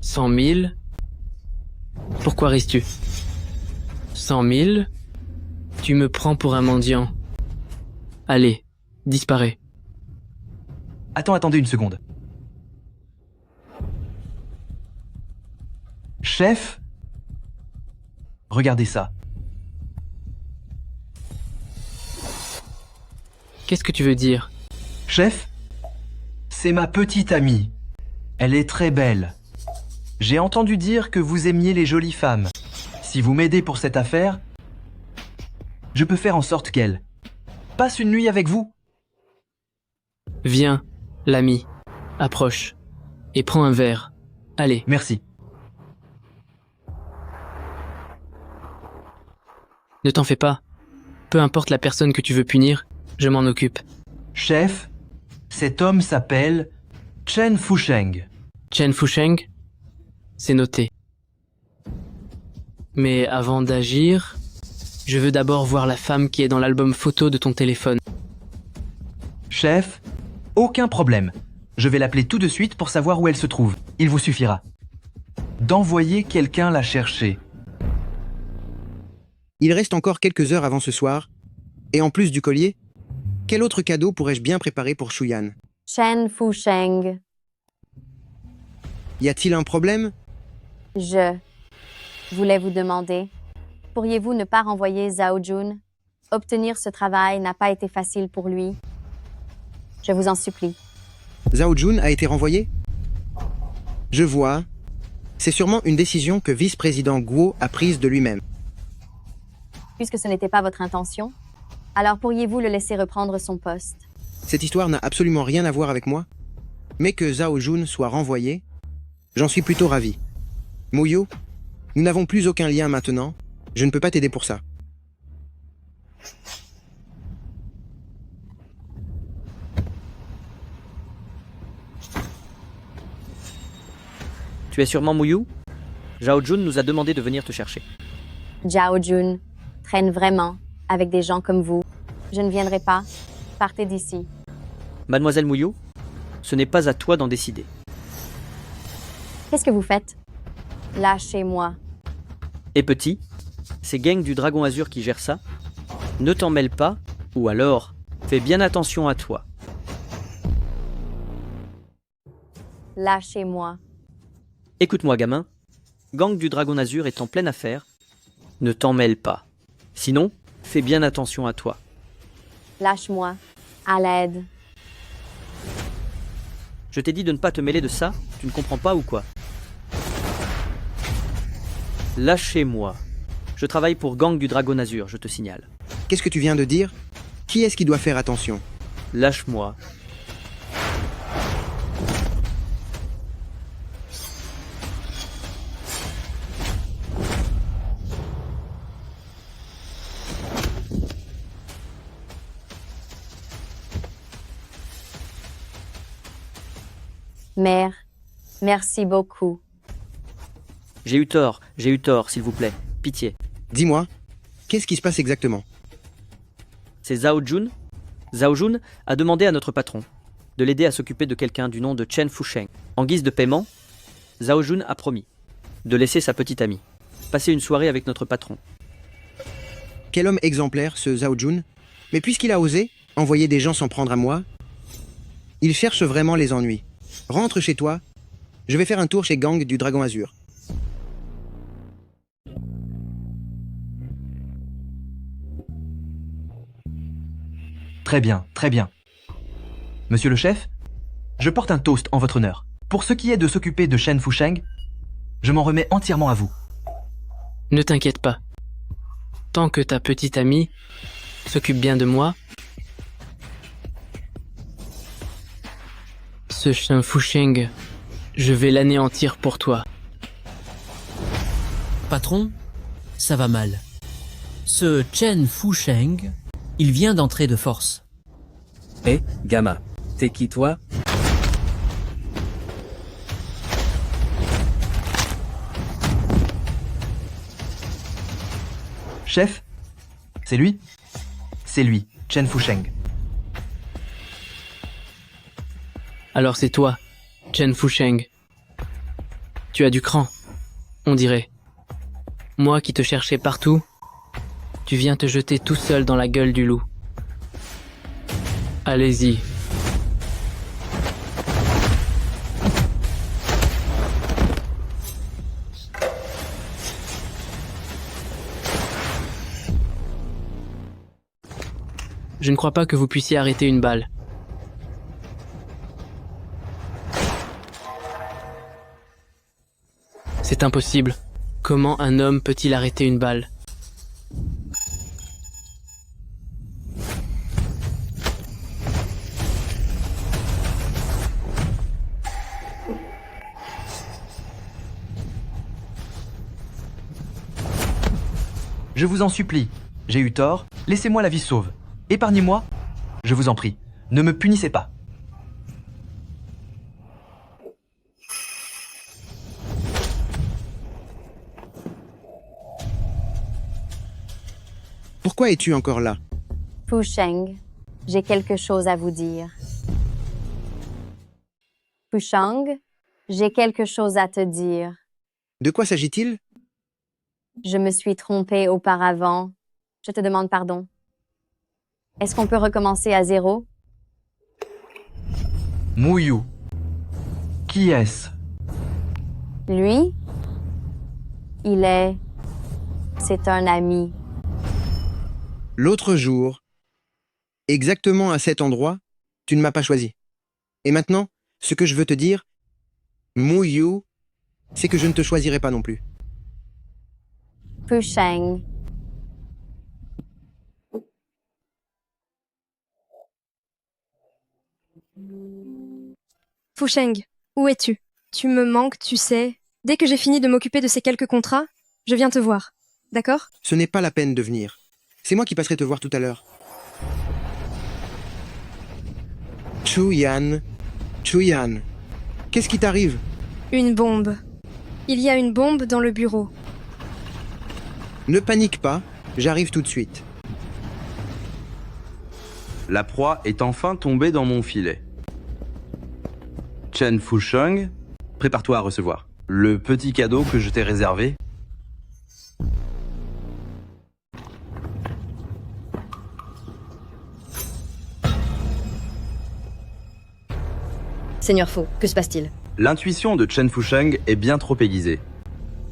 N: 100 000? Pourquoi risques-tu? 100 000? Tu me prends pour un mendiant. Allez, disparais.
J: Attendez une seconde. Chef, regardez ça.
N: Qu'est-ce que tu veux dire?
J: Chef, c'est ma petite amie. Elle est très belle. J'ai entendu dire que vous aimiez les jolies femmes. Si vous m'aidez pour cette affaire, je peux faire en sorte qu'elle passe une nuit avec vous.
N: Viens, l'ami, approche, et prends un verre. Allez.
J: Merci.
N: Ne t'en fais pas. Peu importe la personne que tu veux punir, je m'en occupe.
J: Chef, cet homme s'appelle Chen Fusheng.
N: Chen Fusheng? C'est noté. Mais avant d'agir, je veux d'abord voir la femme qui est dans l'album photo de ton téléphone.
J: Chef, aucun problème. Je vais l'appeler tout de suite pour savoir où elle se trouve. Il vous suffira d'envoyer quelqu'un la chercher.
C: Il reste encore quelques heures avant ce soir, et en plus du collier, quel autre cadeau pourrais-je bien préparer pour Shuyan?
K: Chen Fusheng.
C: Y a-t-il un problème?
K: Je voulais vous demander, pourriez-vous ne pas renvoyer Zhao Jun? Obtenir ce travail n'a pas été facile pour lui. Je vous en supplie.
C: Zhao Jun a été renvoyé? Je vois. C'est sûrement une décision que vice-président Guo a prise de lui-même.
K: Puisque ce n'était pas votre intention, alors pourriez-vous le laisser reprendre son poste?
C: Cette histoire n'a absolument rien à voir avec moi, mais que Zhao Jun soit renvoyé, j'en suis plutôt ravi. Muyu, nous n'avons plus aucun lien maintenant, je ne peux pas t'aider pour ça.
Q: Tu es sûrement Muyu? Zhao Jun nous a demandé de venir te chercher.
K: Zhao Jun traîne vraiment avec des gens comme vous. Je ne viendrai pas. Partez d'ici.
Q: Mademoiselle Muyu, ce n'est pas à toi d'en décider.
K: Qu'est-ce que vous faites? Lâchez-moi.
Q: Et petit, c'est Gang du Dragon Azur qui gère ça. Ne t'en mêle pas, ou alors, fais bien attention à toi.
K: Lâchez-moi.
Q: Écoute-moi, gamin. Gang du Dragon Azur est en pleine affaire. Ne t'en mêle pas. Sinon, fais bien attention à toi.
K: Lâche-moi. À l'aide.
Q: Je t'ai dit de ne pas te mêler de ça, tu ne comprends pas ou quoi? Lâchez-moi. Je travaille pour Gang du Dragon Azur, je te signale.
C: Qu'est-ce que tu viens de dire? Qui est-ce qui doit faire attention?
Q: Lâche-moi.
K: Mère, merci beaucoup.
Q: J'ai eu tort, s'il vous plaît. Pitié.
C: Dis-moi, qu'est-ce qui se passe exactement?
Q: C'est Zhao Jun. Zhao Jun a demandé à notre patron de l'aider à s'occuper de quelqu'un du nom de Chen Fusheng. En guise de paiement, Zhao Jun a promis de laisser sa petite amie passer une soirée avec notre patron.
C: Quel homme exemplaire, ce Zhao Jun. Mais puisqu'il a osé envoyer des gens s'en prendre à moi, il cherche vraiment les ennuis. Rentre chez toi, je vais faire un tour chez Gang du Dragon Azur.
J: Très bien, très bien. Monsieur le chef, je porte un toast en votre honneur. Pour ce qui est de s'occuper de Chen Fusheng, je m'en remets entièrement à vous.
N: Ne t'inquiète pas. Tant que ta petite amie s'occupe bien de moi, ce Chen Fusheng, je vais l'anéantir pour toi.
M: Patron, ça va mal. Ce Chen Fusheng, il vient d'entrer de force.
E: Hé, gamin, t'es qui toi?
J: Chef, c'est lui? C'est lui, Chen Fusheng.
N: Alors c'est toi, Chen Fusheng. Tu as du cran, on dirait. Moi qui te cherchais partout, tu viens te jeter tout seul dans la gueule du loup. Allez-y. Je ne crois pas que vous puissiez arrêter une balle. C'est impossible. Comment un homme peut-il arrêter une balle?
J: Je vous en supplie, j'ai eu tort, laissez-moi la vie sauve. Épargnez-moi, je vous en prie, ne me punissez pas.
C: Pourquoi es-tu encore là?
K: Fusheng, j'ai quelque chose à vous dire. Fusheng, j'ai quelque chose à te dire.
C: De quoi s'agit-il?
K: Je me suis trompée auparavant. Je te demande pardon. Est-ce qu'on peut recommencer à zéro?
J: Muyu. Qui est-ce?
K: Lui? C'est un ami.
C: L'autre jour, exactement à cet endroit, tu ne m'as pas choisi. Et maintenant, ce que je veux te dire, Muyu, c'est que je ne te choisirai pas non plus.
K: Fusheng.
A: Fusheng, où es-tu? Tu me manques, tu sais. Dès que j'ai fini de m'occuper de ces quelques contrats, je viens te voir. D'accord?
C: Ce n'est pas la peine de venir. C'est moi qui passerai te voir tout à l'heure. Chuyan, qu'est-ce qui t'arrive?
A: Une bombe. Il y a une bombe dans le bureau.
C: Ne panique pas, j'arrive tout de suite.
U: La proie est enfin tombée dans mon filet. Chen Fusheng, prépare-toi à recevoir le petit cadeau que je t'ai réservé.
H: Seigneur Faux, que se passe-t-il?
U: L'intuition de Chen Fusheng est bien trop aiguisée.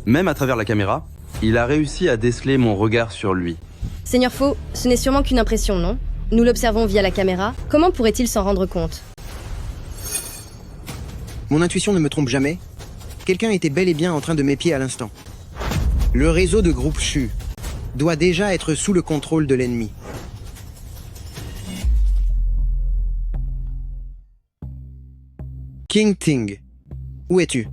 U: Même à travers la caméra, il a réussi à déceler mon regard sur lui.
H: Seigneur Faux, ce n'est sûrement qu'une impression, non? Nous l'observons via la caméra. Comment pourrait-il s'en rendre compte?
C: Mon intuition ne me trompe jamais. Quelqu'un était bel et bien en train de m'épier à l'instant. Le réseau de groupe Shu doit déjà être sous le contrôle de l'ennemi. King Ting, où es-tu?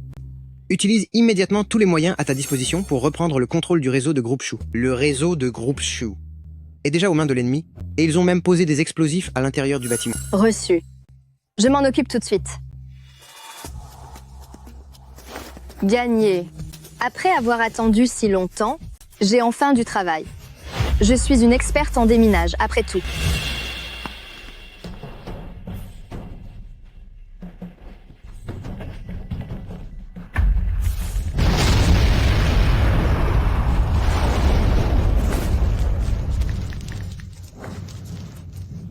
C: Utilise immédiatement tous les moyens à ta disposition pour reprendre le contrôle du réseau de groupe Shu. Le réseau de groupe Shu est déjà aux mains de l'ennemi, et ils ont même posé des explosifs à l'intérieur du bâtiment.
K: Reçu. Je m'en occupe tout de suite. Gagné. Après avoir attendu si longtemps, j'ai enfin du travail. Je suis une experte en déminage, après tout.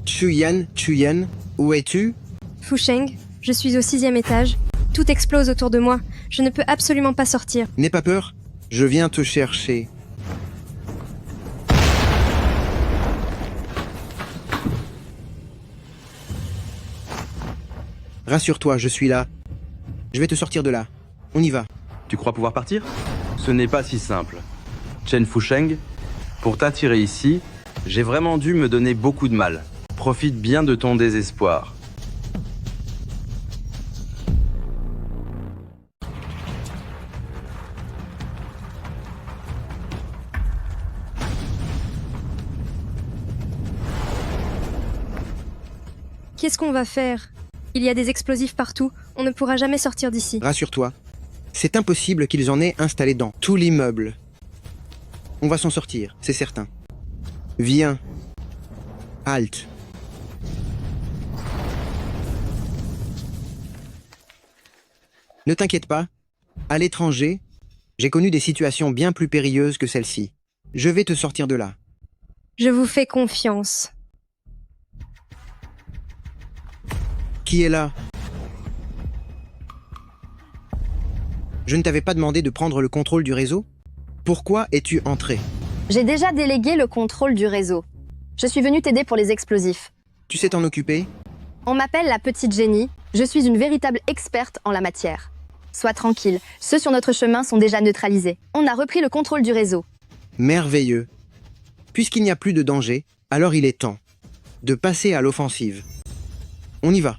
C: Chuyan, où es-tu?
A: Fusheng, je suis au 6e étage. Tout explose autour de moi. Je ne peux absolument pas sortir.
C: N'aie pas peur, je viens te chercher. Rassure-toi, je suis là. Je vais te sortir de là. On y va.
U: Tu crois pouvoir partir? Ce n'est pas si simple. Chen Fusheng, pour t'attirer ici, j'ai vraiment dû me donner beaucoup de mal. Profite bien de ton désespoir.
A: Qu'est-ce qu'on va faire? Il y a des explosifs partout. On ne pourra jamais sortir d'ici.
C: Rassure-toi, c'est impossible qu'ils en aient installé dans tout l'immeuble. On va s'en sortir, c'est certain. Viens. Halte. Ne t'inquiète pas, à l'étranger, j'ai connu des situations bien plus périlleuses que celle-ci. Je vais te sortir de là.
A: Je vous fais confiance.
C: Qui est là? Je ne t'avais pas demandé de prendre le contrôle du réseau? Pourquoi es-tu entré?
K: J'ai déjà délégué le contrôle du réseau. Je suis venue t'aider pour les explosifs.
C: Tu sais t'en occuper?
K: On m'appelle la petite génie. Je suis une véritable experte en la matière. Sois tranquille, ceux sur notre chemin sont déjà neutralisés. On a repris le contrôle du réseau.
C: Merveilleux. Puisqu'il n'y a plus de danger, alors il est temps de passer à l'offensive. On y va.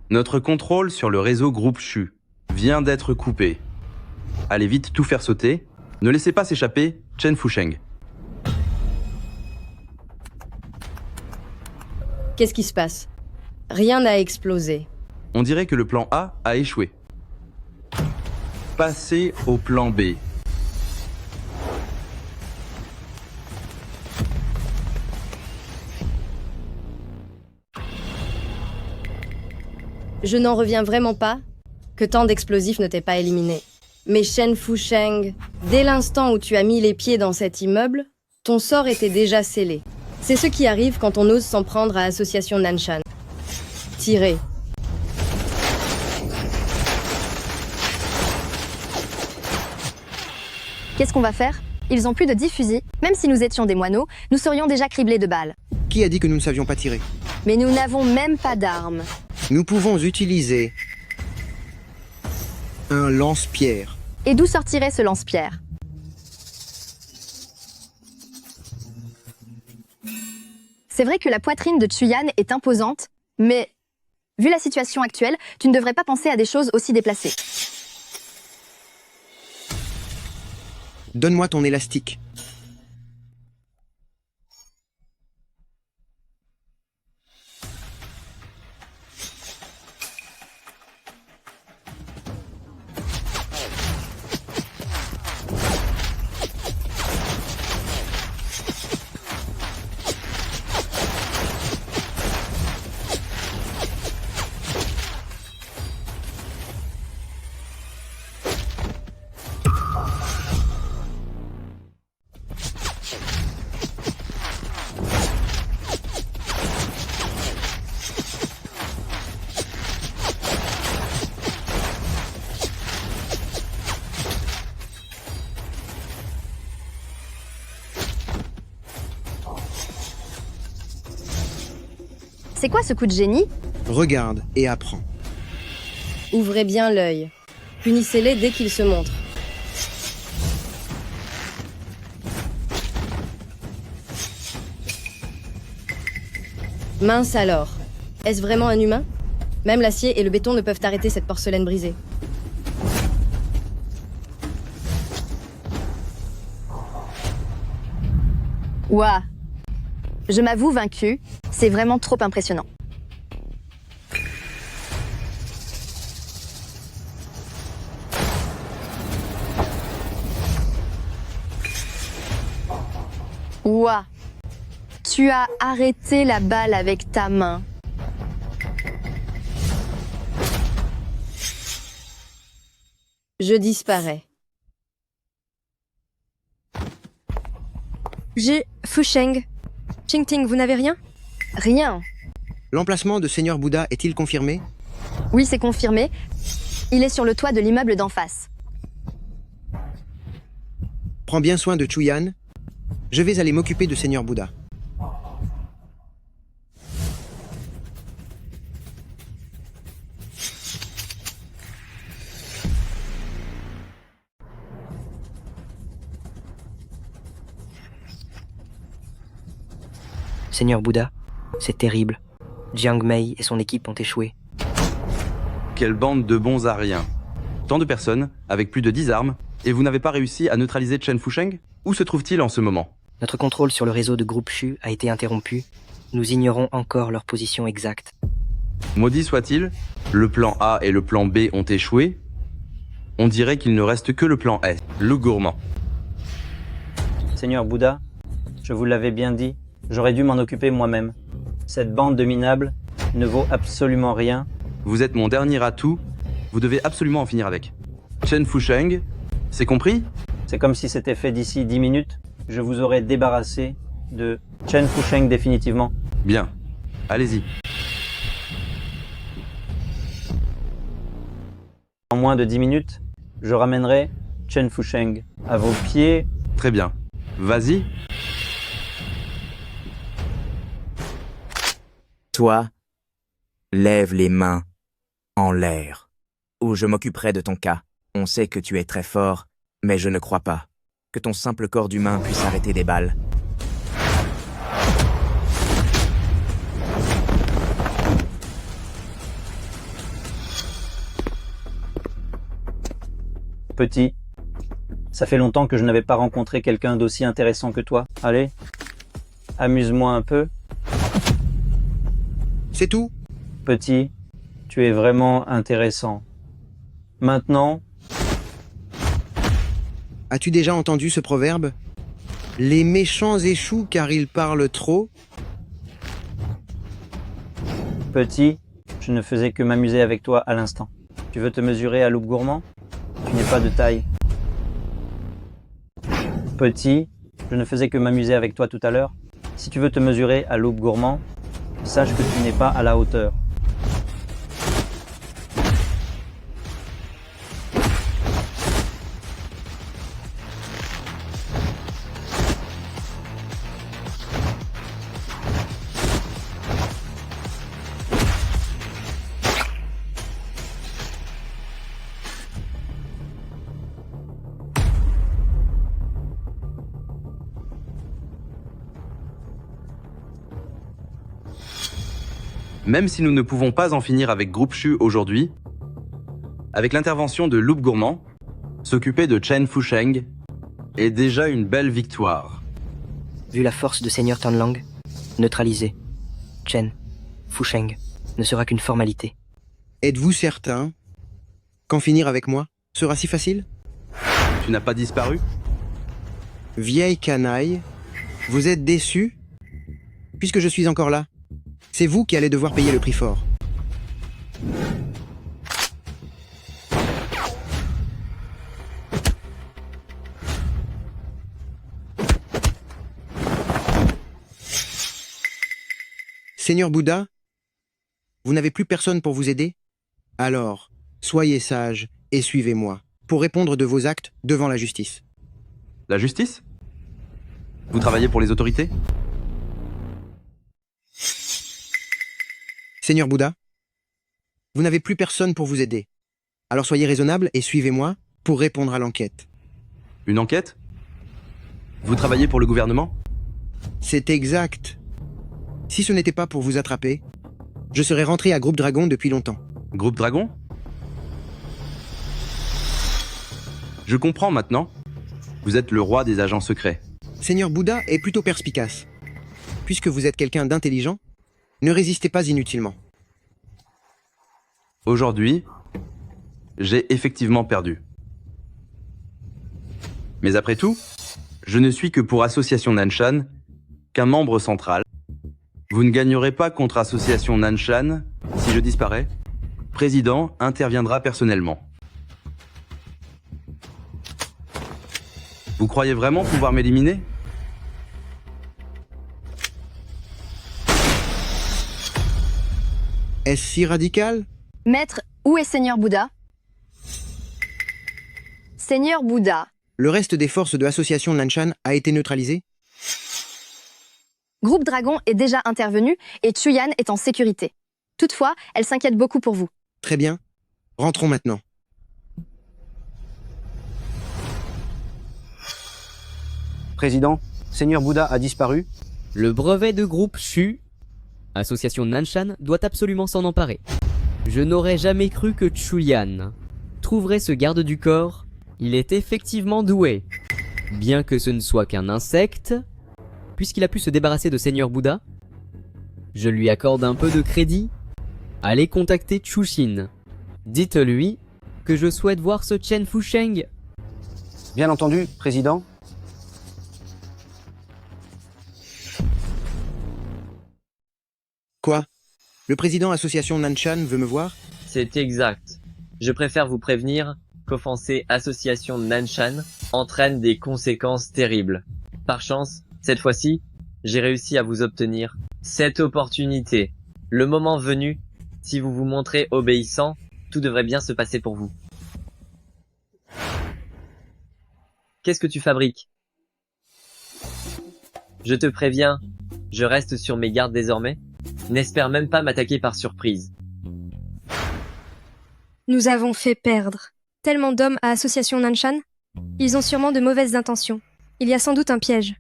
U: Notre contrôle sur le réseau groupe Shu vient d'être coupé. Allez vite tout faire sauter. Ne laissez pas s'échapper Chen Fusheng.
H: Qu'est-ce qui se passe? Rien n'a explosé.
U: On dirait que le plan A a échoué. Passez au plan B.
H: Je n'en reviens vraiment pas que tant d'explosifs ne t'aient pas éliminé. Mais Chen Fusheng, dès l'instant où tu as mis les pieds dans cet immeuble, ton sort était déjà scellé. C'est ce qui arrive quand on ose s'en prendre à Association Nanshan. Tirez.
K: Qu'est-ce qu'on va faire? Ils ont plus de 10 fusils. Même si nous étions des moineaux, nous serions déjà criblés de balles.
C: Qui a dit que nous ne savions pas tirer?
K: Mais nous n'avons même pas d'armes.
C: Nous pouvons utiliser un lance-pierre.
K: Et d'où sortirait ce lance-pierre? C'est vrai que la poitrine de Chuyan est imposante, mais vu la situation actuelle, tu ne devrais pas penser à des choses aussi déplacées.
C: Donne-moi ton élastique.
H: C'est quoi ce coup de génie?
C: Regarde et apprends.
H: Ouvrez bien l'œil. Punissez-les dès qu'ils se montrent. Mince alors. Est-ce vraiment un humain? Même l'acier et le béton ne peuvent arrêter cette porcelaine brisée.
G: Ouah. Je m'avoue vaincu, c'est vraiment trop impressionnant. Ouah. Tu as arrêté la balle avec ta main.
H: Je disparais.
A: J'ai Fusheng. Qingting, vous n'avez rien?
G: Rien.
C: L'emplacement de Seigneur Bouddha est-il confirmé?
G: Oui, c'est confirmé. Il est sur le toit de l'immeuble d'en face.
C: Prends bien soin de Chuyan. Je vais aller m'occuper de Seigneur Bouddha.
B: Seigneur Bouddha, c'est terrible. Jiang Mei et son équipe ont échoué.
U: Quelle bande de bons à rien. Tant de personnes, avec plus de 10 armes, et vous n'avez pas réussi à neutraliser Chen Fusheng? Où se trouve-t-il en ce moment?
B: Notre contrôle sur le réseau de groupe Shu a été interrompu. Nous ignorons encore leur position exacte.
U: Maudit soit-il, le plan A et le plan B ont échoué. On dirait qu'il ne reste que le plan S, le gourmand.
Q: Seigneur Bouddha, je vous l'avais bien dit, j'aurais dû m'en occuper moi-même. Cette bande de minables ne vaut absolument rien.
U: Vous êtes mon dernier atout, vous devez absolument en finir avec. Chen Fusheng, c'est compris?
Q: C'est comme si c'était fait d'ici 10 minutes. Je vous aurais débarrassé de Chen Fusheng définitivement.
U: Bien, allez-y.
Q: En moins de 10 minutes, je ramènerai Chen Fusheng à vos pieds.
U: Très bien, vas-y.
R: Toi, lève les mains en l'air, ou je m'occuperai de ton cas. On sait que tu es très fort, mais je ne crois pas que ton simple corps d'humain puisse arrêter des balles.
Q: Petit, ça fait longtemps que je n'avais pas rencontré quelqu'un d'aussi intéressant que toi. Allez, amuse-moi un peu.
C: C'est tout?
Q: Petit, tu es vraiment intéressant. Maintenant...
C: As-tu déjà entendu ce proverbe? Les méchants échouent car ils parlent trop.
Q: Petit, je ne faisais que m'amuser avec toi à l'instant. Tu veux te mesurer à loup gourmand? Tu n'es pas de taille. Petit, je ne faisais que m'amuser avec toi tout à l'heure. Si tu veux te mesurer à loup gourmand, sache que tu n'es pas à la hauteur.
U: Même si nous ne pouvons pas en finir avec Groupe Shu aujourd'hui, avec l'intervention de Loup Gourmand, s'occuper de Chen Fusheng est déjà une belle victoire.
B: Vu la force de Seigneur Tanlang, neutraliser Chen Fusheng ne sera qu'une formalité.
C: Êtes-vous certain qu'en finir avec moi sera si facile?
U: Tu n'as pas disparu?
C: Vieille canaille, vous êtes déçu? Puisque je suis encore là, c'est vous qui allez devoir payer le prix fort. Seigneur Bouddha, vous n'avez plus personne pour vous aider? Alors, soyez sage et suivez-moi pour répondre de vos actes devant la justice.
U: La justice? Vous travaillez pour les autorités?
C: Seigneur Bouddha, vous n'avez plus personne pour vous aider. Alors soyez raisonnable et suivez-moi pour répondre à l'enquête.
U: Une enquête? Vous travaillez pour le gouvernement?
C: C'est exact. Si ce n'était pas pour vous attraper, je serais rentré à Groupe Dragon depuis longtemps.
U: Groupe Dragon? Je comprends maintenant. Vous êtes le roi des agents secrets.
C: Seigneur Bouddha est plutôt perspicace. Puisque vous êtes quelqu'un d'intelligent, ne résistez pas inutilement.
U: Aujourd'hui, j'ai effectivement perdu. Mais après tout, je ne suis que pour Association Nanshan qu'un membre central. Vous ne gagnerez pas contre Association Nanshan si je disparais. Président interviendra personnellement. Vous croyez vraiment pouvoir m'éliminer?
C: Est-ce si radical?
G: Maître, où est Seigneur Bouddha? Seigneur Bouddha.
C: Le reste des forces de l'association Nanshan a été neutralisé?
G: Groupe Dragon est déjà intervenu et Chuyan est en sécurité. Toutefois, elle s'inquiète beaucoup pour vous.
C: Très bien. Rentrons maintenant.
D: Président, Seigneur Bouddha a disparu.
I: Le brevet de groupe Shu, association Nanshan, doit absolument s'en emparer. Je n'aurais jamais cru que Chuyan trouverait ce garde du corps. Il est effectivement doué. Bien que ce ne soit qu'un insecte, puisqu'il a pu se débarrasser de Seigneur Bouddha, je lui accorde un peu de crédit. Allez contacter Chushin. Dites-lui que je souhaite voir ce Chen Fusheng.
D: Bien entendu, Président.
C: Quoi? Le président association Nanshan veut me voir?
S: C'est exact. Je préfère vous prévenir qu'offenser association Nanshan entraîne des conséquences terribles. Par chance, cette fois-ci, j'ai réussi à vous obtenir cette opportunité. Le moment venu, si vous vous montrez obéissant, tout devrait bien se passer pour vous. Qu'est-ce que tu fabriques? Je te préviens, je reste sur mes gardes désormais. N'espère même pas m'attaquer par surprise.
A: Nous avons fait perdre tellement d'hommes à Association Nanshan. Ils ont sûrement de mauvaises intentions. Il y a sans doute un piège.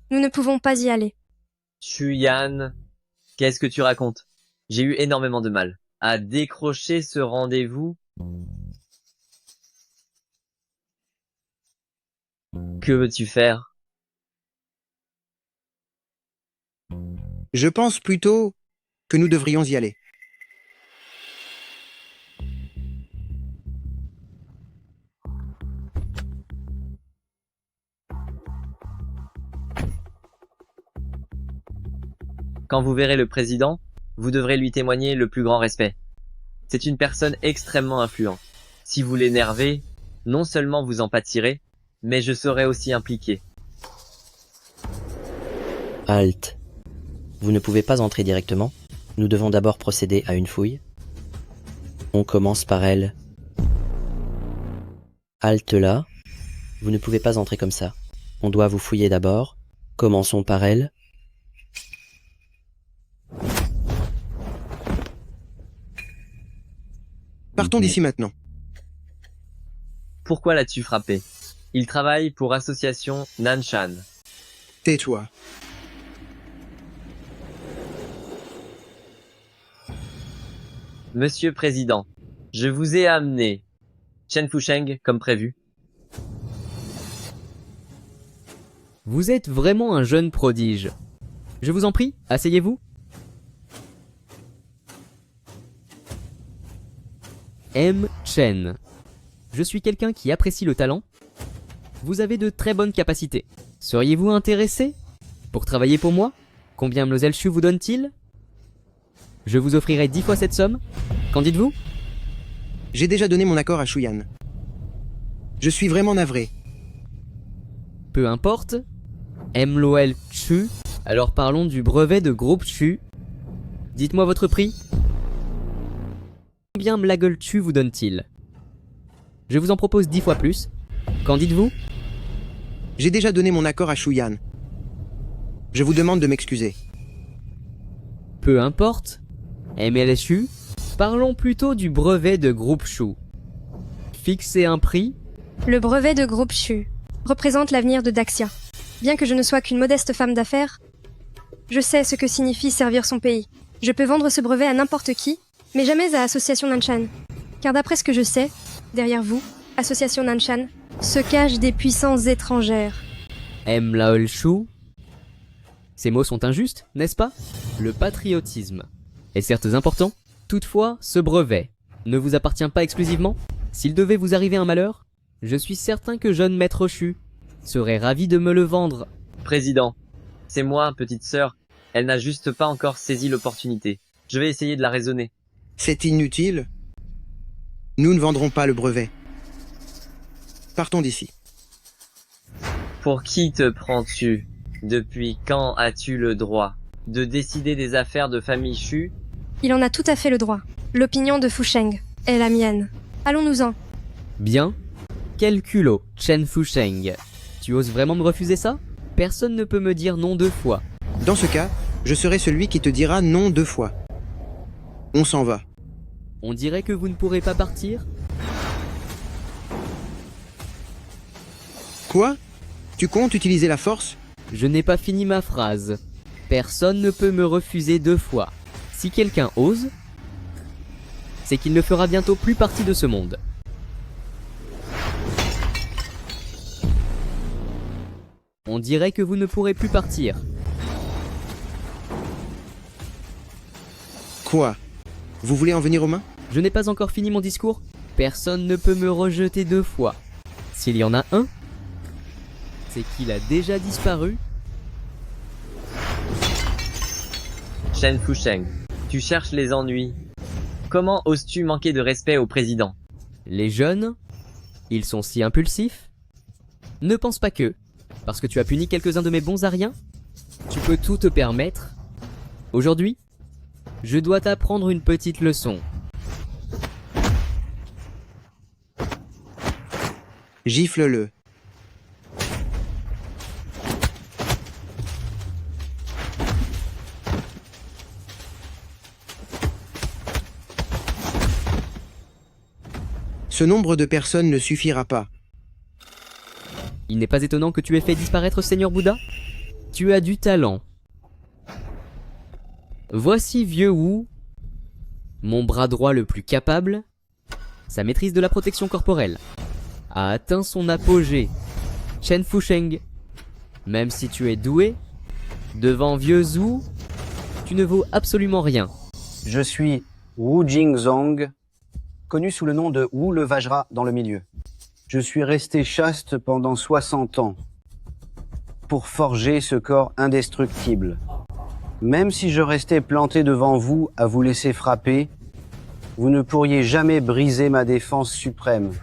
A: Nous ne pouvons pas y aller.
S: Chuyan, qu'est-ce que tu racontes? J'ai eu énormément de mal à décrocher ce rendez-vous. Que veux-tu faire?
C: Je pense plutôt que nous devrions y aller.
S: Quand vous verrez le président, vous devrez lui témoigner le plus grand respect. C'est une personne extrêmement influente. Si vous l'énervez, non seulement vous en pâtirez, mais je serai aussi impliqué.
T: Halte. Vous ne pouvez pas entrer directement. Nous devons d'abord procéder à une fouille. On commence par elle. Halte là. Vous ne pouvez pas entrer comme ça. On doit vous fouiller d'abord. Commençons par elle.
C: Partons d'ici maintenant.
S: Pourquoi l'as-tu frappé? Il travaille pour Association Nanshan.
C: Tais-toi.
S: Monsieur Président, je vous ai amené Chen Fusheng comme prévu.
I: Vous êtes vraiment un jeune prodige. Je vous en prie, asseyez-vous. M. Chen. Je suis quelqu'un qui apprécie le talent. Vous avez de très bonnes capacités. Seriez-vous intéressé pour travailler pour moi? Combien Mlle Shu vous donne-t-il? Je vous offrirai 10 fois cette somme. Qu'en dites-vous?
C: J'ai déjà donné mon accord à Chuyan. Je suis vraiment navré.
I: Peu importe. Mlle Shu. Alors parlons du brevet de groupe Shu. Dites-moi votre prix. Combien Mlagle Shu vous donne-t-il? Je vous en propose 10 fois plus. Qu'en dites-vous?
C: J'ai déjà donné mon accord à Chuyan. Je vous demande de m'excuser.
I: Peu importe. MLSU, parlons plutôt du brevet de groupe Shu. Fixer un prix.
A: Le brevet de groupe Shu représente l'avenir de Daxia. Bien que je ne sois qu'une modeste femme d'affaires, je sais ce que signifie servir son pays. Je peux vendre ce brevet à n'importe qui, mais jamais à Association Nanshan. Car d'après ce que je sais, derrière vous, Association Nanshan, se cachent des puissances étrangères.
I: Mlaolshu. Ces mots sont injustes, n'est-ce pas? Le patriotisme est certes important, toutefois, ce brevet ne vous appartient pas exclusivement. S'il devait vous arriver un malheur, je suis certain que jeune maître Shu serait ravi de me le vendre.
S: Président, c'est moi, petite sœur. Elle n'a juste pas encore saisi l'opportunité. Je vais essayer de la raisonner.
C: C'est inutile. Nous ne vendrons pas le brevet. Partons d'ici.
S: Pour qui te prends-tu? Depuis quand as-tu le droit de décider des affaires de famille Shu?
A: Il en a tout à fait le droit. L'opinion de Fusheng est la mienne. Allons-nous-en.
I: Bien. Quel culot, Chen Fusheng. Tu oses vraiment me refuser ça? Personne ne peut me dire non 2 fois.
C: Dans ce cas, je serai celui qui te dira non 2 fois. On s'en va.
I: On dirait que vous ne pourrez pas partir?
C: Quoi? Tu comptes utiliser la force?
I: Je n'ai pas fini ma phrase. Personne ne peut me refuser 2 fois. Si quelqu'un ose, c'est qu'il ne fera bientôt plus partie de ce monde. On dirait que vous ne pourrez plus partir.
C: Quoi? Vous voulez en venir aux mains?
I: Je n'ai pas encore fini mon discours. Personne ne peut me rejeter 2 fois. S'il y en a un, c'est qu'il a déjà disparu.
S: Chen Fusheng, tu cherches les ennuis. Comment oses-tu manquer de respect au président?
I: Les jeunes, ils sont si impulsifs. Ne pense pas que, parce que tu as puni quelques-uns de mes bons ariens, tu peux tout te permettre. Aujourd'hui, je dois t'apprendre une petite leçon.
C: Gifle-le. Ce nombre de personnes ne suffira pas.
I: Il n'est pas étonnant que tu aies fait disparaître Seigneur Bouddha. Tu as du talent. Voici Vieux Wu, mon bras droit le plus capable. Sa maîtrise de la protection corporelle a atteint son apogée. Chen Fusheng, même si tu es doué, devant Vieux Zhu, tu ne vaux absolument rien.
D: Je suis Wu Jingzong, connu sous le nom de Wu le Vajra dans le milieu. Je suis resté chaste pendant 60 ans pour forger ce corps indestructible. Même si je restais planté devant vous à vous laisser frapper, vous ne pourriez jamais briser ma défense suprême.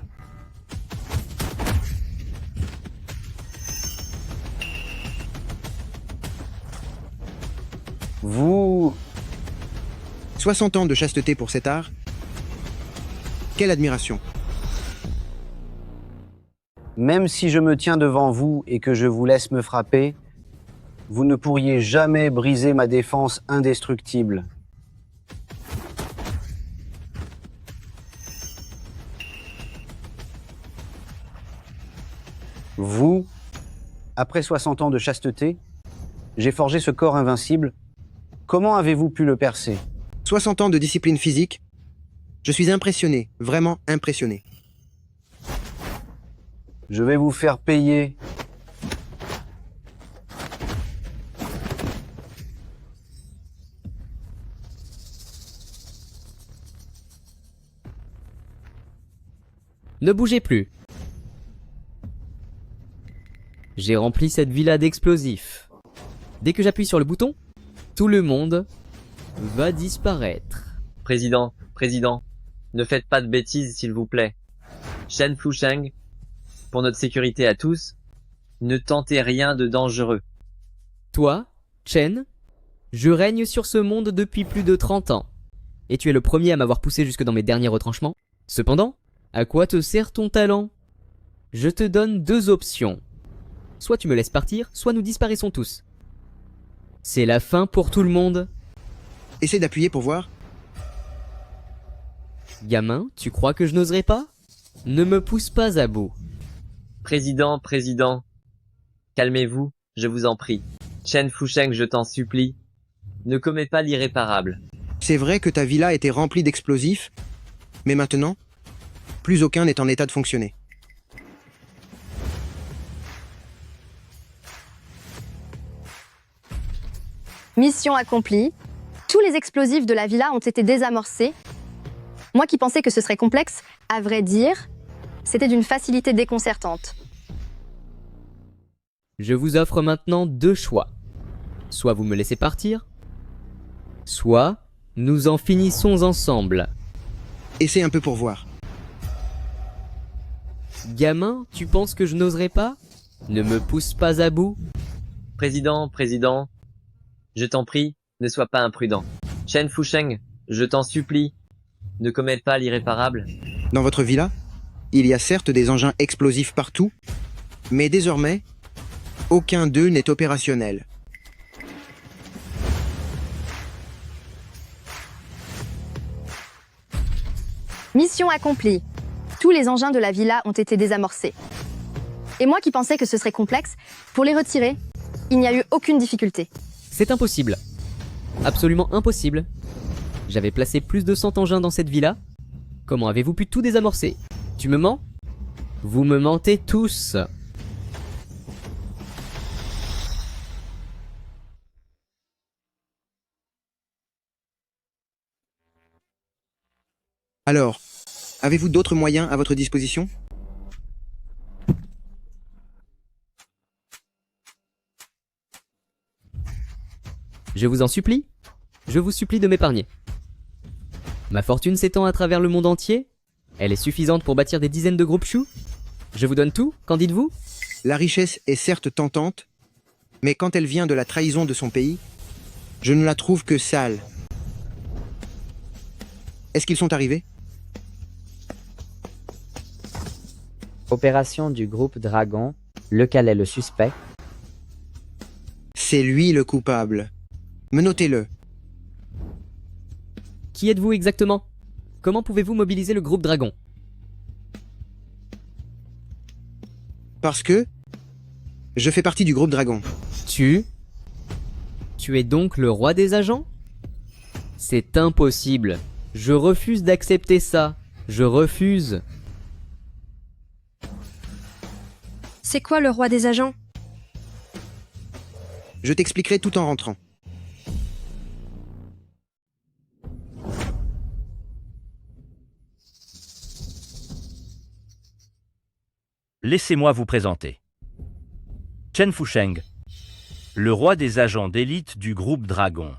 D: Vous...
C: 60 ans de chasteté pour cet art? Quelle admiration!
D: Même si je me tiens devant vous et que je vous laisse me frapper, vous ne pourriez jamais briser ma défense indestructible. Vous, après 60 ans de chasteté, j'ai forgé ce corps invincible. Comment avez-vous pu le percer?
C: 60 ans de discipline physique? Je suis impressionné, vraiment impressionné.
D: Je vais vous faire payer.
I: Ne bougez plus. J'ai rempli cette villa d'explosifs. Dès que j'appuie sur le bouton, tout le monde va disparaître.
S: Président, ne faites pas de bêtises s'il vous plaît. Chen Fusheng, pour notre sécurité à tous, ne tentez rien de dangereux.
I: Toi, Chen, je règne sur ce monde depuis plus de 30 ans. Et tu es le premier à m'avoir poussé jusque dans mes derniers retranchements. Cependant, à quoi te sert ton talent? Je te donne 2 options. Soit tu me laisses partir, soit nous disparaissons tous. C'est la fin pour tout le monde.
C: Essaie d'appuyer pour voir.
I: Gamin, tu crois que je n'oserais pas? Ne me pousse pas à bout.
S: Président, calmez-vous, je vous en prie. Chen Fusheng, je t'en supplie. Ne commets pas l'irréparable.
C: C'est vrai que ta villa était remplie d'explosifs, mais maintenant, plus aucun n'est en état de fonctionner.
G: Mission accomplie. Tous les explosifs de la villa ont été désamorcés. Moi qui pensais que ce serait complexe, à vrai dire, c'était d'une facilité déconcertante.
I: Je vous offre maintenant 2 choix. Soit vous me laissez partir, soit nous en finissons ensemble.
C: Essaie un peu pour voir.
I: Gamin, tu penses que je n'oserais pas? Ne me pousse pas à bout.
S: Président, je t'en prie, ne sois pas imprudent. Chen Fusheng, je t'en supplie, ne commette pas l'irréparable.
C: Dans votre villa, il y a certes des engins explosifs partout, mais désormais, aucun d'eux n'est opérationnel.
G: Mission accomplie. Tous les engins de la villa ont été désamorcés. Et moi qui pensais que ce serait complexe, pour les retirer, il n'y a eu aucune difficulté.
I: C'est impossible. Absolument impossible. J'avais placé plus de 100 engins dans cette villa. Comment avez-vous pu tout désamorcer? Tu me mens? Vous me mentez tous.
C: Alors, avez-vous d'autres moyens à votre disposition?
I: Je vous en supplie. Je vous supplie de m'épargner. Ma fortune s'étend à travers le monde entier. Elle est suffisante pour bâtir des dizaines de groupes choux. Je vous donne tout, qu'en dites-vous?
C: La richesse est certes tentante, mais quand elle vient de la trahison de son pays, je ne la trouve que sale. Est-ce qu'ils sont arrivés?
F: Opération du groupe Dragon. Lequel est le suspect?
C: C'est lui le coupable. Menotez-le.
I: Qui êtes-vous exactement? Comment pouvez-vous mobiliser le groupe Dragon?
C: Parce que je fais partie du groupe Dragon.
I: Tu es donc le roi des agents? C'est impossible. Je refuse d'accepter ça. Je refuse.
A: C'est quoi le roi des agents?
C: Je t'expliquerai tout en rentrant.
O: Laissez-moi vous présenter. Chen Fusheng, le roi des agents d'élite du groupe Dragon.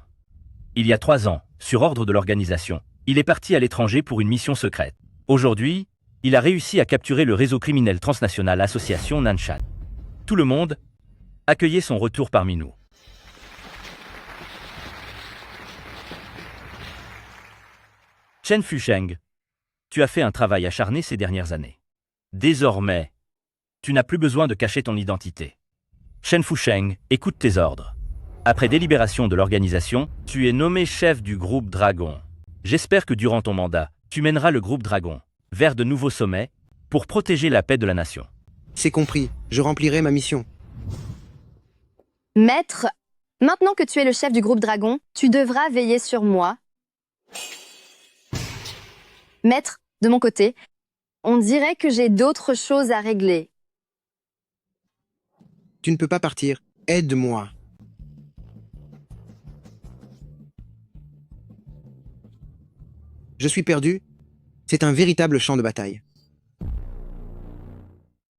O: Il y a 3 ans, sur ordre de l'organisation, il est parti à l'étranger pour une mission secrète. Aujourd'hui, il a réussi à capturer le réseau criminel transnational Association Nanshan. Tout le monde, accueillez son retour parmi nous. Chen Fusheng, tu as fait un travail acharné ces dernières années. Désormais, tu n'as plus besoin de cacher ton identité. Chen Fusheng, écoute tes ordres. Après délibération de l'organisation, tu es nommé chef du groupe Dragon. J'espère que durant ton mandat, tu mèneras le groupe Dragon vers de nouveaux sommets pour protéger la paix de la nation.
C: C'est compris, je remplirai ma mission.
G: Maître, maintenant que tu es le chef du groupe Dragon, tu devras veiller sur moi. Maître, de mon côté, on dirait que j'ai d'autres choses à régler.
C: Tu ne peux pas partir. Aide-moi. Je suis perdu. C'est un véritable champ de bataille.